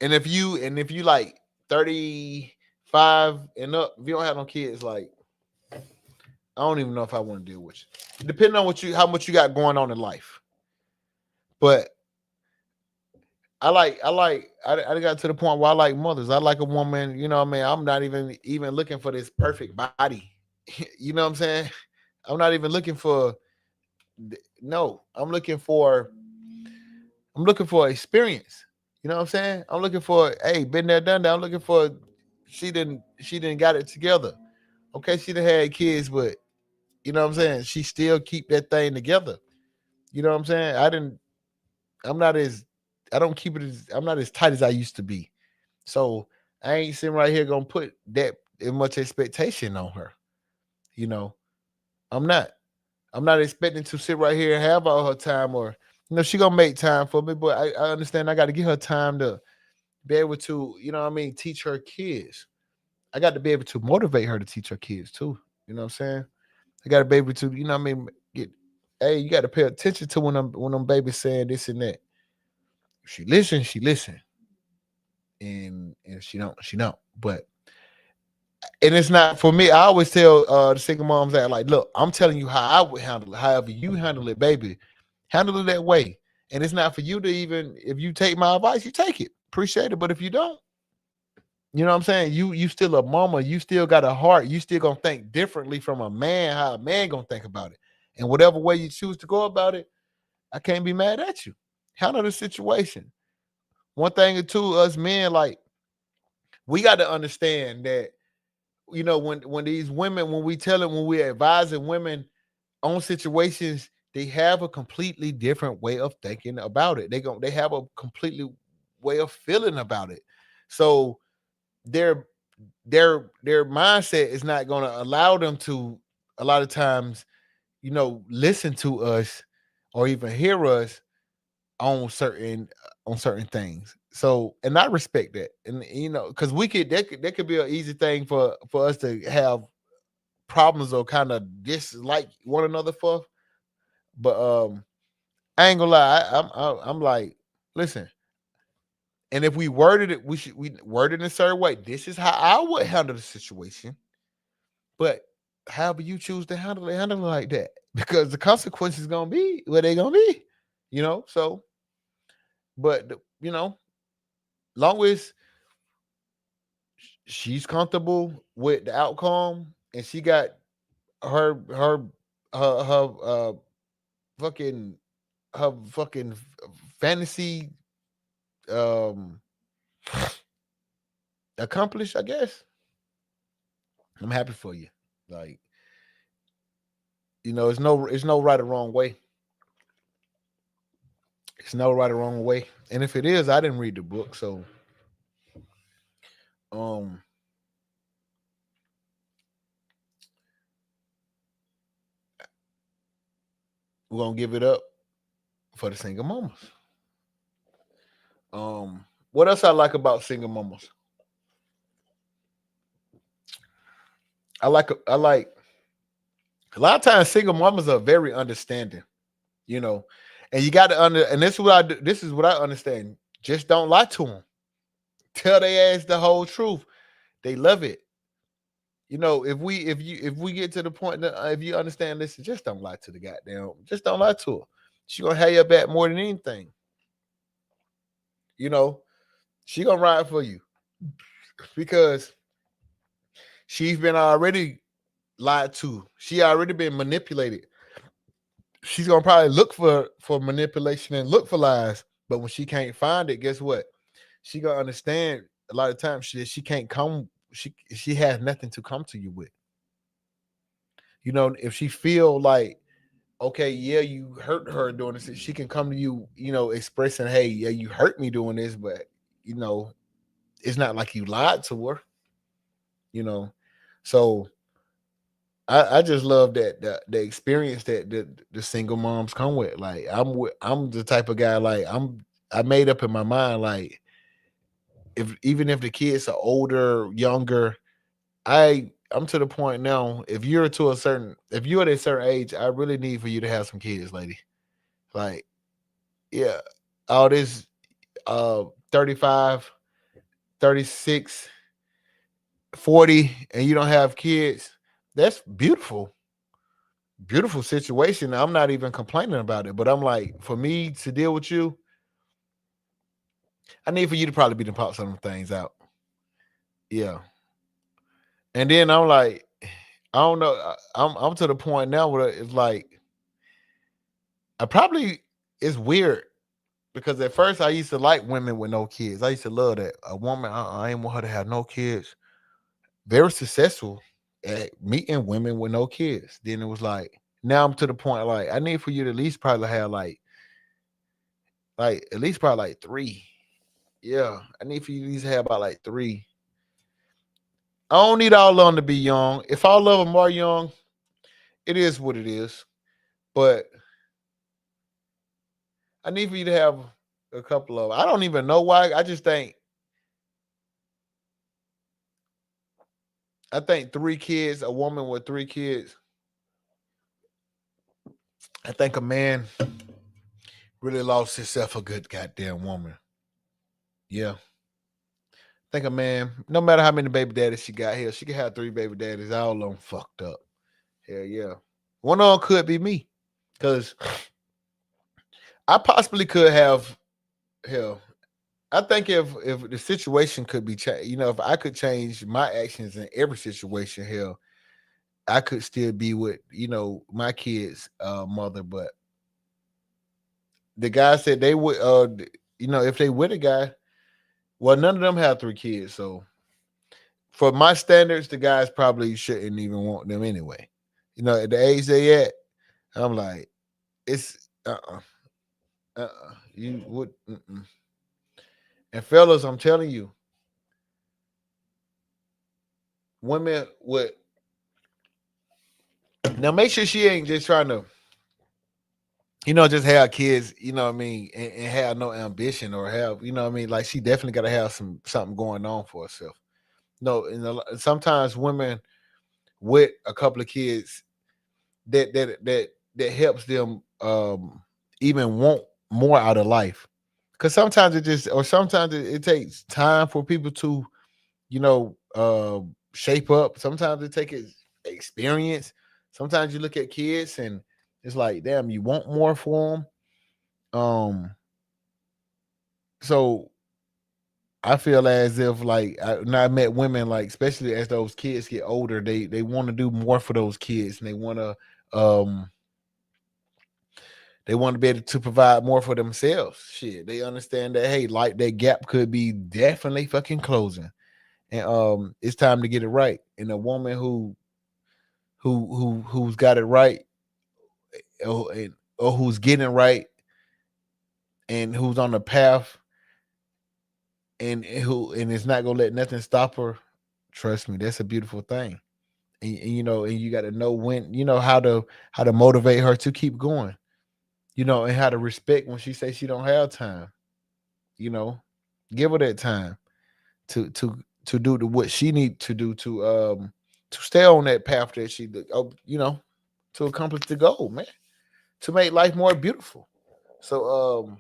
and if you like 35 and up, if you don't have no kids, like, I don't even know if I want to deal with you. Depending on how much you got going on in life. But I got to the point where I like mothers. I like a woman, what I mean? I'm not even looking for this perfect body. You know what I'm saying? I'm not even looking for no. I'm looking for experience. You know what I'm saying? I'm looking for, hey, been there, done that. I'm looking for, she didn't got it together. Okay, she done had kids, but you know what I'm saying? She still keep that thing together. You know what I'm saying? I'm not as I don't keep it as I'm not as tight as I used to be. So I ain't sitting right here gonna put that much expectation on her. You know, I'm not. I'm not expecting to sit right here and have all her time, or she gonna make time for me, but I understand I got to give her time to be able to, what I mean, teach her kids. I got to be able to motivate her to teach her kids too. You know what I'm saying? I got to be able to, what I mean, get. Hey, you got to pay attention to when them babies saying this and that. If she listen, she listen, and if she don't. But and it's not for me. I always tell the single moms that, like, look, I'm telling you how I would handle it. However you handle it, baby, handle it that way. And it's not for you to even, if you take my advice, you take it, appreciate it. But if you don't, you know what I'm saying? You still a mama. You still got a heart. You still gonna think differently from a man. How a man gonna think about it, and whatever way you choose to go about it, I can't be mad at you. Handle the situation. One thing or two, us men, like, we got to understand that, when these women, when we're advising women on situations, they have a completely different way of thinking about it. They have a completely way of feeling about it. So their their mindset is not going to allow them to, a lot of times, listen to us or even hear us on certain things. So, and I respect that, and because that could be an easy thing for us to have problems or kind of dislike one another for. But I ain't gonna lie, I'm like, listen, and if we worded it, we worded it in a certain way. This is how I would handle the situation, but however you choose to handle it like that, because the consequences gonna be what they gonna be, So, but long as she's comfortable with the outcome and she got her fucking her fucking fantasy um accomplished, I guess I'm happy for you. Like, it's no right or wrong way. It's no right or wrong way. And if it is, I didn't read the book, so um we're gonna give it up for the single mamas. What else I like about single mamas? I like a lot of times single mamas are very understanding, you know, and you got to and this is what I do. This is what I understand. Just don't lie to them. Tell they ass the whole truth. They love it. If we get to the point that, if you understand, listen, just don't lie to the goddamn. Just don't lie to her. She gonna have your back more than anything. You know, she gonna ride for you because she's been already lied to. She already been manipulated. She's gonna probably look for manipulation and look for lies. But when she can't find it, guess what? She gonna understand a lot of times she can't come. she has nothing to come to you with. You know, if she feel like, okay, yeah, you hurt her doing this, she can come to you, you know, expressing, hey, yeah, you hurt me doing this, but you know, it's not like you lied to her, you know. So I just love that the experience that the single moms come with. Like I'm the type of guy, like I made up in my mind, like if even if the kids are older, younger, I'm to the point now. If you're at a certain age, I really need for you to have some kids, lady. Like, yeah, all this 35, 36, 40, and you don't have kids. That's beautiful. Beautiful situation. I'm not even complaining about it, but I'm like, for me to deal with you, I need for you to probably be the pop some things out. Yeah. And then I'm like, I don't know. I'm to the point now where it's like I probably it's weird because at first I used to like women with no kids. I used to love that. A woman, I ain't want her to have no kids. Very successful at meeting women with no kids. Then it was like now I'm to the point like I need for you to at least probably have like at least probably like three. Yeah, I need for you to at least have about like three. I don't need all of them to be young. If all of them are young, it is what it is. But I need for you to have a couple of. I don't even know why. I think three kids, a woman with three kids. I think a man really lost himself a good goddamn woman. Yeah. I think a man, no matter how many baby daddies she got here, she could have three baby daddies, all of them fucked up. Hell yeah. One of them could be me. Cause I possibly could have hell. I think if the situation could be changed, you know, if I could change my actions in every situation, hell, I could still be with, you know, my kids' mother. But the guy said they would, you know, if they with a guy, well, none of them have three kids. So for my standards, the guys probably shouldn't even want them anyway. You know, at the age they at, I'm like, it's you would. Mm-mm. And fellas, I'm telling you, women would now make sure she ain't just trying to, you know, just have kids, you know what I mean, and have no ambition or have, you know what I mean, like she definitely got to have something going on for herself. No, sometimes women with a couple of kids that helps them even want more out of life. Because sometimes it just, or sometimes it takes time for people to, you know, shape up. Sometimes it takes experience. Sometimes you look at kids and it's like, damn, you want more for them. So I feel as if like when I met women, like especially as those kids get older, they want to do more for those kids, and um they want to be able to provide more for themselves. Shit, they understand that hey, like that gap could be definitely fucking closing, and it's time to get it right. And a woman who's got it right, or who's getting it right, and who's on the path, and is not gonna let nothing stop her. Trust me, that's a beautiful thing. And you know, and you got to know when, you know, how to motivate her to keep going. You know, and how to respect when she says she don't have time. You know, give her that time to do what she need to do to stay on that path that you know, to accomplish the goal, man, to make life more beautiful. So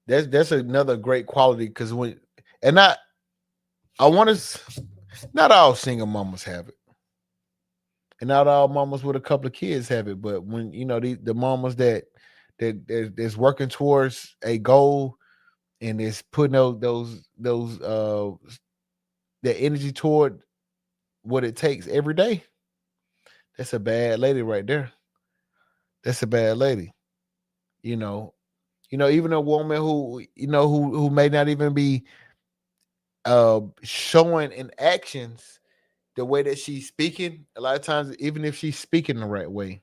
that's another great quality because when and I want to not all single mamas have it, and not all mamas with a couple of kids have it, but when you know the mamas that's working towards a goal and is putting those that energy toward what it takes every day, that's a bad lady right there. That's a bad lady. You know, even a woman who, you know, who may not even be showing in actions the way that she's speaking. A lot of times, even if she's speaking the right way,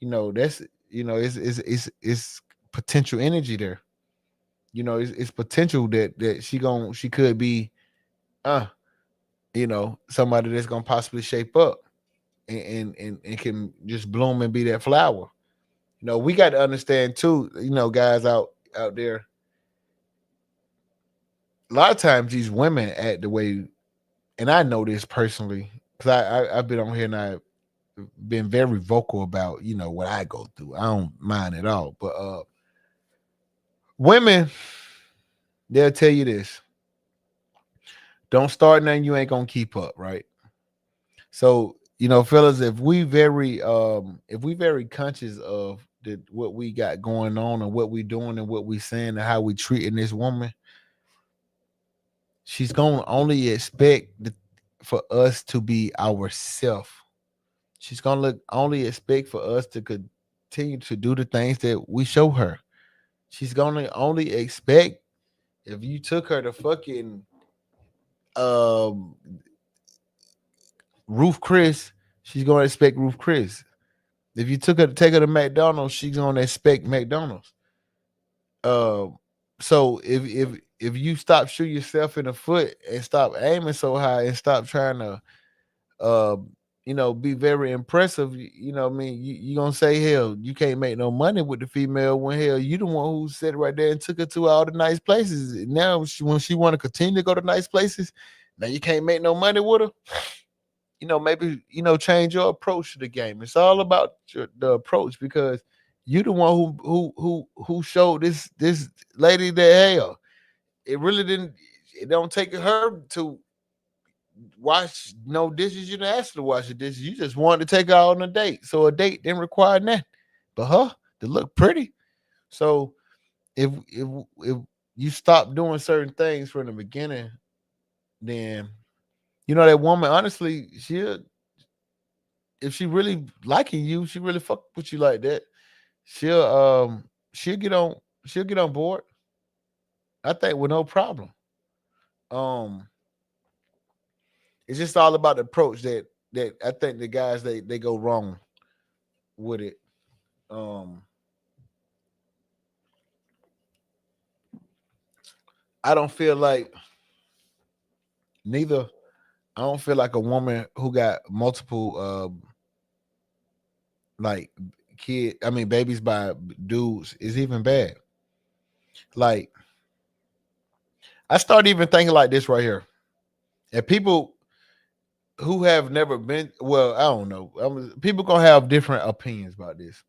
that's it's potential energy there. It's potential that she could be uh somebody that's gonna possibly shape up and can just bloom and be that flower. We got to understand too, guys out there, a lot of times these women act the way, and I know this personally because I've been on here and I've been very vocal about what I go through. I don't mind at all, but women, they'll tell you this: don't start nothing you ain't gonna keep up, right? So fellas, if we very conscious of what we got going on and what we doing and what we saying and how we treating this woman, she's gonna only expect for us to be ourself. She's gonna only expect for us to continue to do the things that we show her. She's gonna only expect if you took her to fucking um Roof Chris, she's gonna expect Roof Chris. If you take her to McDonald's, she's gonna expect McDonald's. Um, so if you stop shooting yourself in the foot and stop aiming so high and stop trying to uh be very impressive, what I mean, you gonna say, hell, you can't make no money with the female when hell you the one who sat right there and took her to all the nice places. Now when she want to continue to go to nice places, now you can't make no money with her. Maybe change your approach to the game. It's all about the approach, because you the one who showed this lady that hell. It really didn't. It don't take her to wash no dishes. You didn't ask her to wash the dishes. You just wanted to take her out on a date. So a date didn't require that, but her to look pretty. So if you stop doing certain things from the beginning, then that woman, honestly, if she really liking you, she really fuck with you like that, she'll she'll get on she'll get on board. I think with no problem. Um, it's just all about the approach that I think the guys they go wrong with it. Um, I don't feel like neither. I don't feel like a woman who got multiple like babies by dudes is even bad. Like I started even thinking like this right here. And people who have never been, well, I don't know. People gonna have different opinions about this.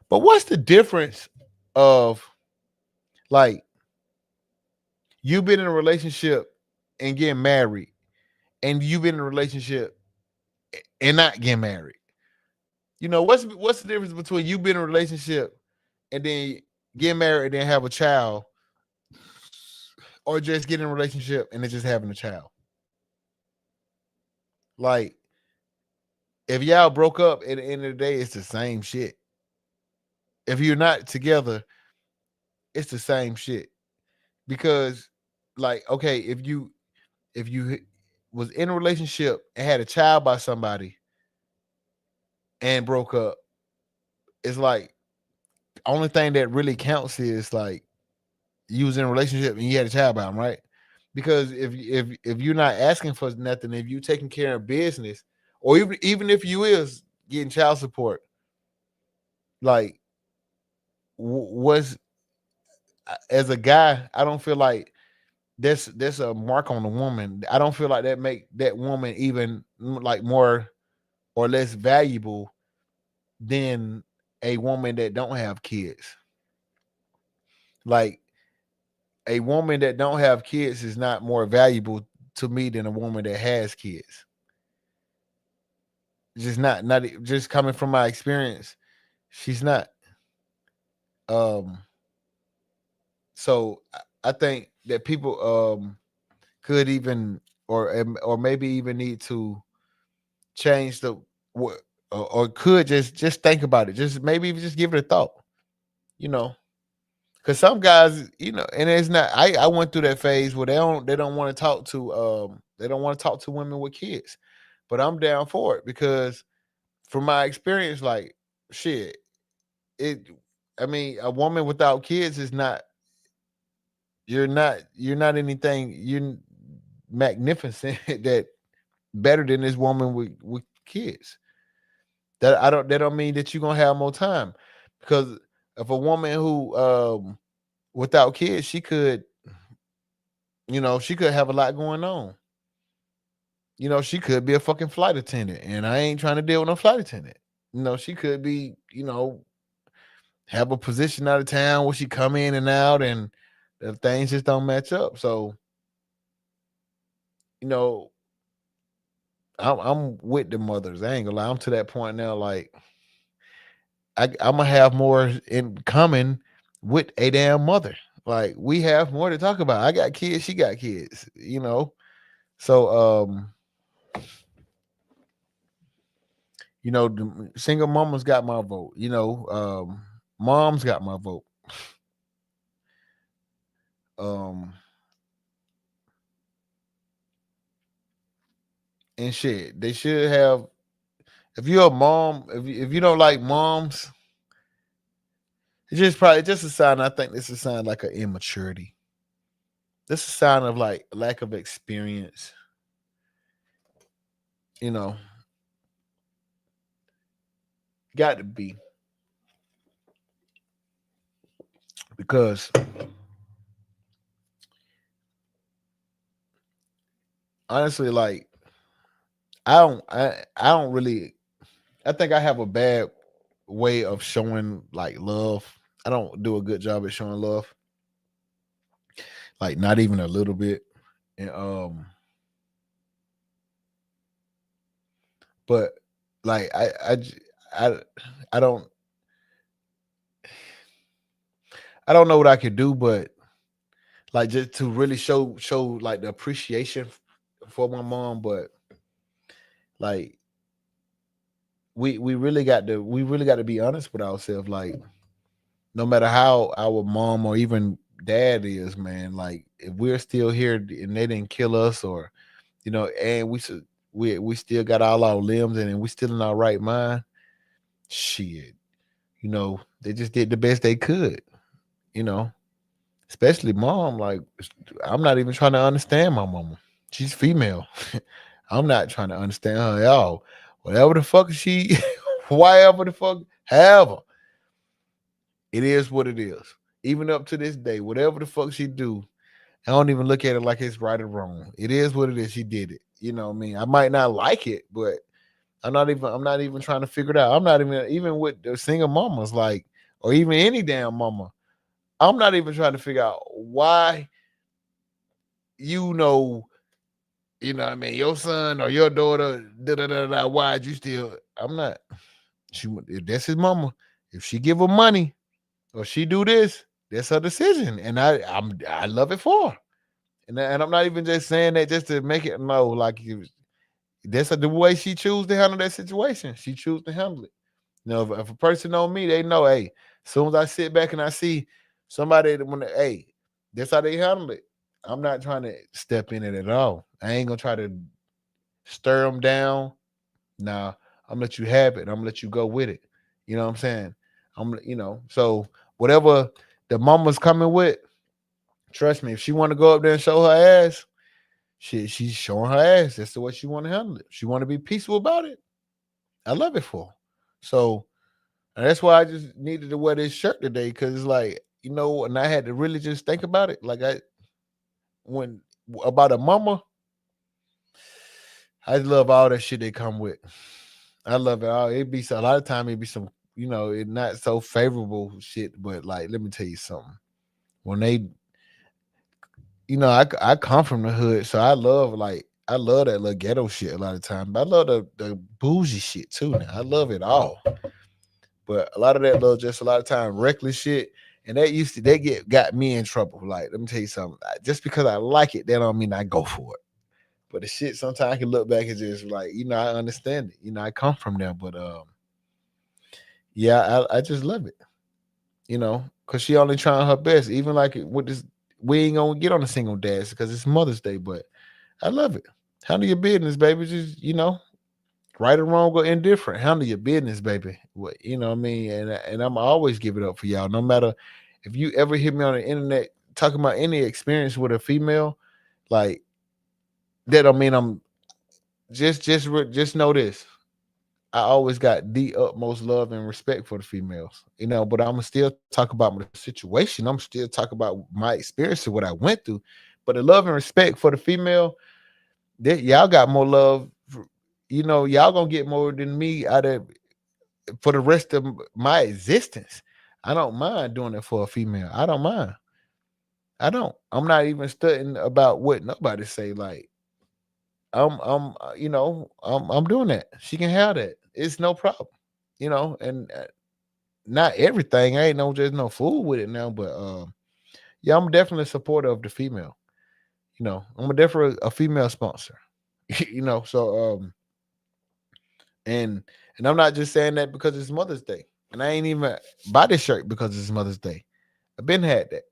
But what's the difference of like you been in a relationship and getting married, and you been in a relationship and not getting married? What's the difference between you being in a relationship and then getting married and then have a child, or just getting in a relationship and then just having a child? Like if y'all broke up at the end of the day, it's the same shit. If you're not together, it's the same shit. Because like, okay, if you was in a relationship and had a child by somebody and broke up, it's like only thing that really counts is like you was in a relationship and you had a child by him, right? Because if you're not asking for nothing, if you taking care of business, or even if you is getting child support, like was as a guy, I don't feel like that's a mark on the woman. I don't feel like that make that woman even like more or less valuable than a woman that don't have kids. Like a woman that don't have kids is not more valuable to me than a woman that has kids. Just not just coming from my experience, she's not. Um, so I think that people could even or maybe even need to change the what or could just think about it. Just maybe just give it a thought. You know, Cause some guys, and it's not. I went through that phase where they don't want to talk to they don't want to talk to women with kids, but I'm down for it because from my experience, like shit, it. I mean, a woman without kids is not. You're not anything. You're magnificent that better than this woman with kids. That don't mean that you're gonna have more time, because if a woman who without kids, she could have a lot going on. She could be a fucking flight attendant, and I ain't trying to deal with no flight attendant. She could be, have a position out of town where she come in and out, and the things just don't match up. So, you know, I'm with the mothers. I ain't gonna lie. I'm to that point now. Like, I'm gonna have more in common with a damn mother. Like, we have more to talk about. I got kids. She got kids. So the single mamas got my vote. Moms got my vote. Um, and shit, they should have. If you're a mom, if you don't like moms, it's just a sign. I think this is a sign like an immaturity. This is a sign of like lack of experience. You know, got to be, because honestly, like I don't really. I think I have a bad way of showing like love. I don't do a good job at showing love, like not even a little bit. And but like I I don't I don't know what I could do, but like just to really show like the appreciation for my mom. But like we really got to be honest with ourselves. Like, no matter how our mom or even dad is, man, like if we're still here and they didn't kill us, or and we still got all our limbs and we still in our right mind, shit, they just did the best they could, you know, especially mom. Like, I'm not even trying to understand my mama. She's female. I'm not trying to understand her at all. Whatever the fuck she, whatever the fuck, however, it is what it is. Even up to this day, whatever the fuck she do, I don't even look at it like it's right or wrong. It is what it is. She did it. You know what I mean? I might not like it, but I'm not even trying to figure it out. I'm not even with the single mamas, like, or even any damn mama. I'm not even trying to figure out why you know, what I mean, your son or your daughter, da da da da. Why'd you still? I'm not. If that's his mama, if she give her money or she do this, that's her decision, and I love it for her. And I'm not even just saying that just to make it no, like, that's the way she choose to handle that situation. She choose to handle it. If a person know me, they know, hey, as soon as I sit back and I see somebody hey, that's how they handle it. I'm not trying to step in it at all. I ain't gonna try to stir them down. Nah, I'm gonna let you have it. I'm gonna let you go with it. You know what I'm saying? So whatever the mama's coming with, trust me, if she want to go up there and show her ass, she's showing her ass. That's the way she want to handle it. She want to be peaceful about it. I love it for her. So, and that's why I just needed to wear this shirt today, because it's like, and I had to really just think about it. Like, when about a mama, I love all that shit they come with. I love it all. A lot of time it be some, it not so favorable shit, but like, let me tell you something. When they, I come from the hood, so I love that little ghetto shit a lot of time. But I love the bougie shit too. Now I love it all, but a lot of that little, just a lot of time reckless shit, and they got me in trouble. Like, let me tell you something. Just because I like it, that don't mean I go for it. But the shit sometimes I can look back and just like, I understand it. I come from there, but yeah, I just love it. because she only trying her best. Even like with this, we ain't gonna get on a single dash because it's Mother's Day, but I love it. Handle your business, baby. Just right or wrong or indifferent. Handle your business, baby. What what I mean? And I'm always give it up for y'all. No matter if you ever hear me on the internet talking about any experience with a female, like that don't mean I'm just know this. I always got the utmost love and respect for the females, but I'm gonna still talk about my situation. I'm still talk about my experience and what I went through. But the love and respect for the female, y'all got more love. Y'all gonna get more than me out of for the rest of my existence. I don't mind doing it for a female. I don't mind. I don't. I'm not even studying about what nobody say. Like I'm doing that. She can have that. It's no problem. And not everything. I ain't no just no fool with it now, but yeah, I'm definitely a supporter of the female. I'm a definitely a female sponsor. So and and I'm not just saying that because it's Mother's Day, and I ain't even buy this shirt because it's Mother's Day. I've been had that.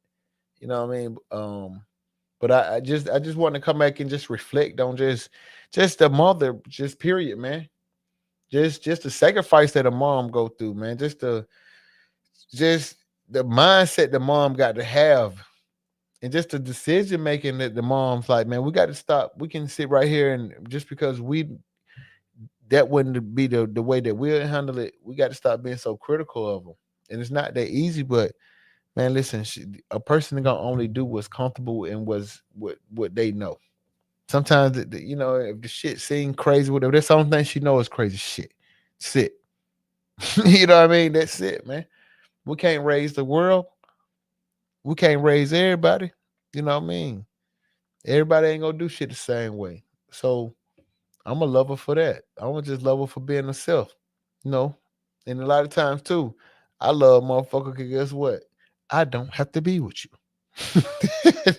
You know what I mean? But I just want to come back and just reflect on just the mother, just period, man. Just the sacrifice that a mom go through, man. Just the mindset the mom got to have, and just the decision making that the mom's like, man, we got to stop. We can sit right here and just because that wouldn't be the way that we'll handle it. We got to stop being so critical of them. And it's not that easy, but man, listen, a person gonna only do what's comfortable and what they know. Sometimes, if the shit seem crazy, whatever, that's the only thing she knows is crazy shit. Sit. You know what I mean? That's it, man. We can't raise the world. We can't raise everybody. You know what I mean? Everybody ain't gonna do shit the same way. So I'm a lover for that. I'm a just lover for being herself. You know, and a lot of times too, I love motherfucker. Cause guess what? I don't have to be with you.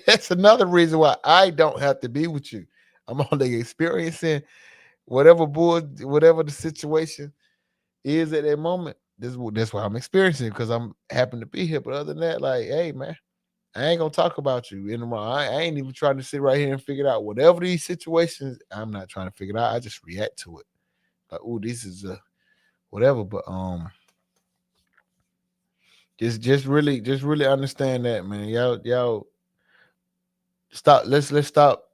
That's another reason why I don't have to be with you. I'm only experiencing whatever the situation is at that moment. That's what I'm experiencing because I'm happen to be here. But other than that, like, hey man, I ain't gonna talk about you anymore. I ain't even trying to sit right here and figure it out. Whatever these situations, I'm not trying to figure it out. I just react to it. Like, oh, this is a whatever. But just really understand that, man. Y'all stop. Let's stop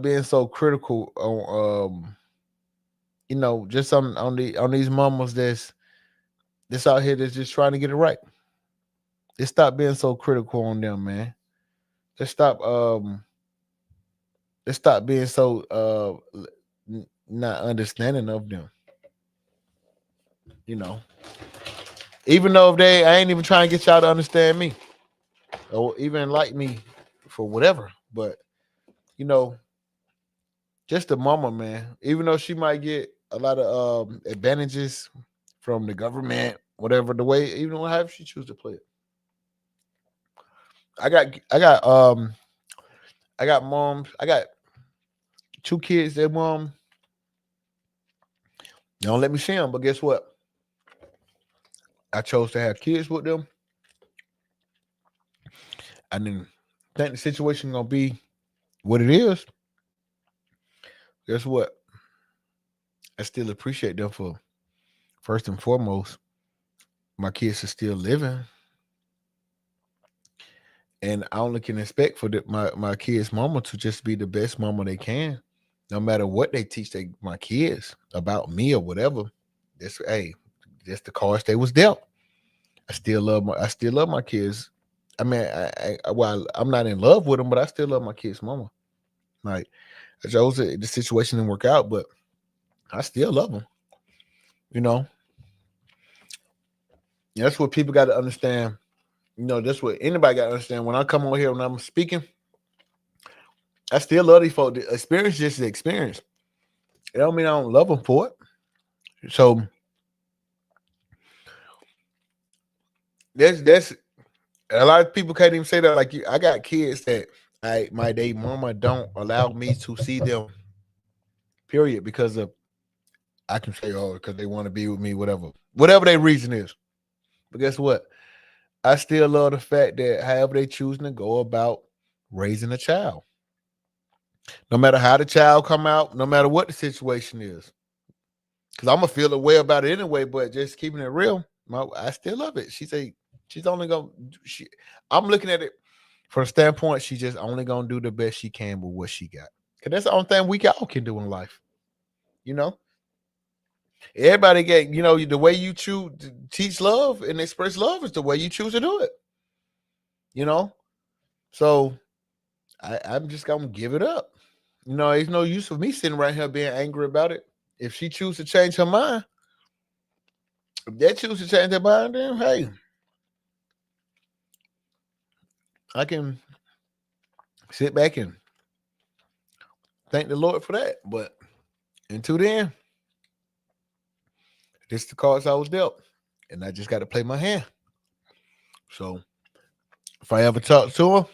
being so critical on just on these mamas that's out here that's just trying to get it right. Let's stop being so critical on them, man. Let's stop let's stop being so not understanding of them. You know, even though if I ain't even trying to get y'all to understand me or even like me for whatever, but you know, just the mama, man. Even though she might get a lot of advantages from the government, whatever the way, even however she choose to play it. I got moms. I got two kids. Their mom don't let me see them, but guess what? I chose to have kids with them. I didn't think the situation gonna be what it is. Guess what? I still appreciate them for first and foremost. My kids are still living, and I only can expect for my kids' mama to just be the best mama they can, no matter what they teach my kids about me or whatever. That's the cards they was dealt. I still love my kids. I mean, well, I'm not in love with them, but I still love my kids' mama. Like I chose the situation didn't work out, but I still love them. You know, that's what people got to understand. That's what anybody got to understand. When I come on here when I'm speaking, I still love these folks. The experience is just the experience. It don't mean I don't love them for it. So that's a lot of people can't even say that. Like you, I got kids that my day mama don't allow me to see them. Period, because of I can say, oh, because they want to be with me, whatever their reason is. But guess what? I still love the fact that however they choosing to go about raising a child, no matter how the child come out, no matter what the situation is, because I'm gonna feel a way about it anyway. But just keeping it real, I still love it. She's only gonna she. I'm looking at it from the standpoint she's just only gonna do the best she can with what she got. Cause that's the only thing we all can do in life. You know, everybody get the way you choose to teach love and express love is the way you choose to do it. You know, so I'm just gonna give it up. There's no use of me sitting right here being angry about it. If she chooses to change her mind, if they choose to change their mind, then hey, I can sit back and thank the Lord for that. But until then, this is the cards I was dealt, and I just got to play my hand. So if I ever talk to her,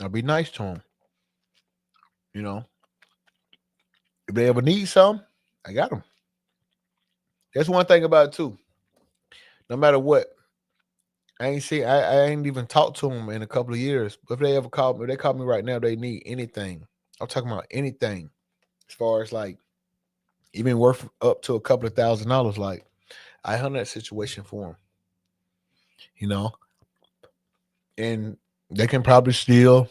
I'll be nice to them. You know, if they ever need something, I got them. That's one thing about it too. No matter what, I ain't even talked to them in a couple of years. But if they ever call me, if they call me right now, they need anything. I'm talking about anything, as far as like even worth up to a couple of $1,000. Like I handle that situation for them. You know, and they can probably still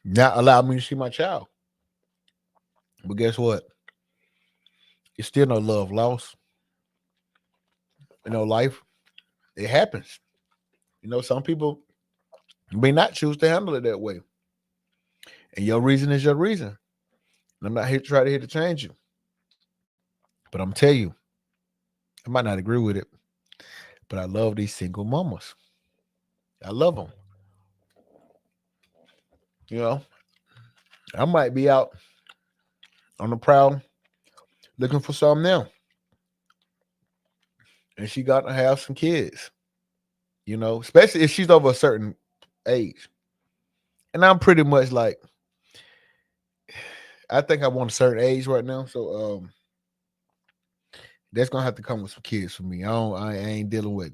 not allow me to see my child. But guess what? It's still no love lost. Life, it happens. Some people may not choose to handle it that way. And your reason is your reason. And I'm not here to change you. But I'm tell you, I might not agree with it, but I love these single mamas. I love them. You know, I might be out on the prowl looking for something now. And she got to have some kids, especially if she's over a certain age. And I'm pretty much like, I think I want a certain age right now. So that's gonna have to come with some kids for me. I ain't dealing with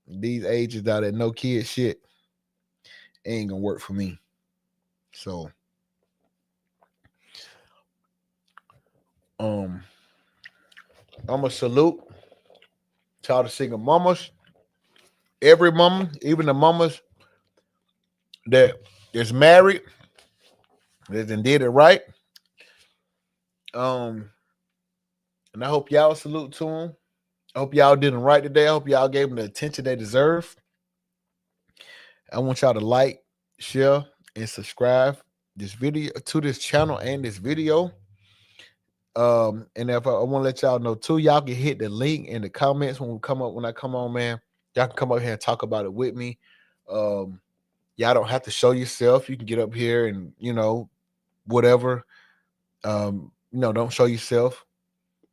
these ages out at no kid shit. Ain't gonna work for me. So um I'm a salute to all the single mamas. Every mama, even the mamas that is married, that then did it right. Um, and I hope y'all salute to them. I hope y'all did them right today. I hope y'all gave them the attention they deserve. I want y'all to like, share, and subscribe this video to this channel and this video. And if I want to let y'all know too, y'all can hit the link in the comments when I come on, man. Y'all can come up here and talk about it with me. Y'all don't have to show yourself. You can get up here and whatever. Don't show yourself.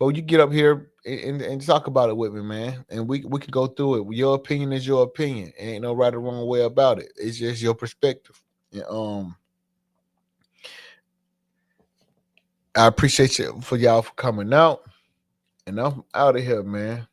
But you get up here and talk about it with me, man. And we can go through it. Your opinion is your opinion. Ain't no right or wrong way about it. It's just your perspective. And, I appreciate you for y'all for coming out. And I'm out of here, man.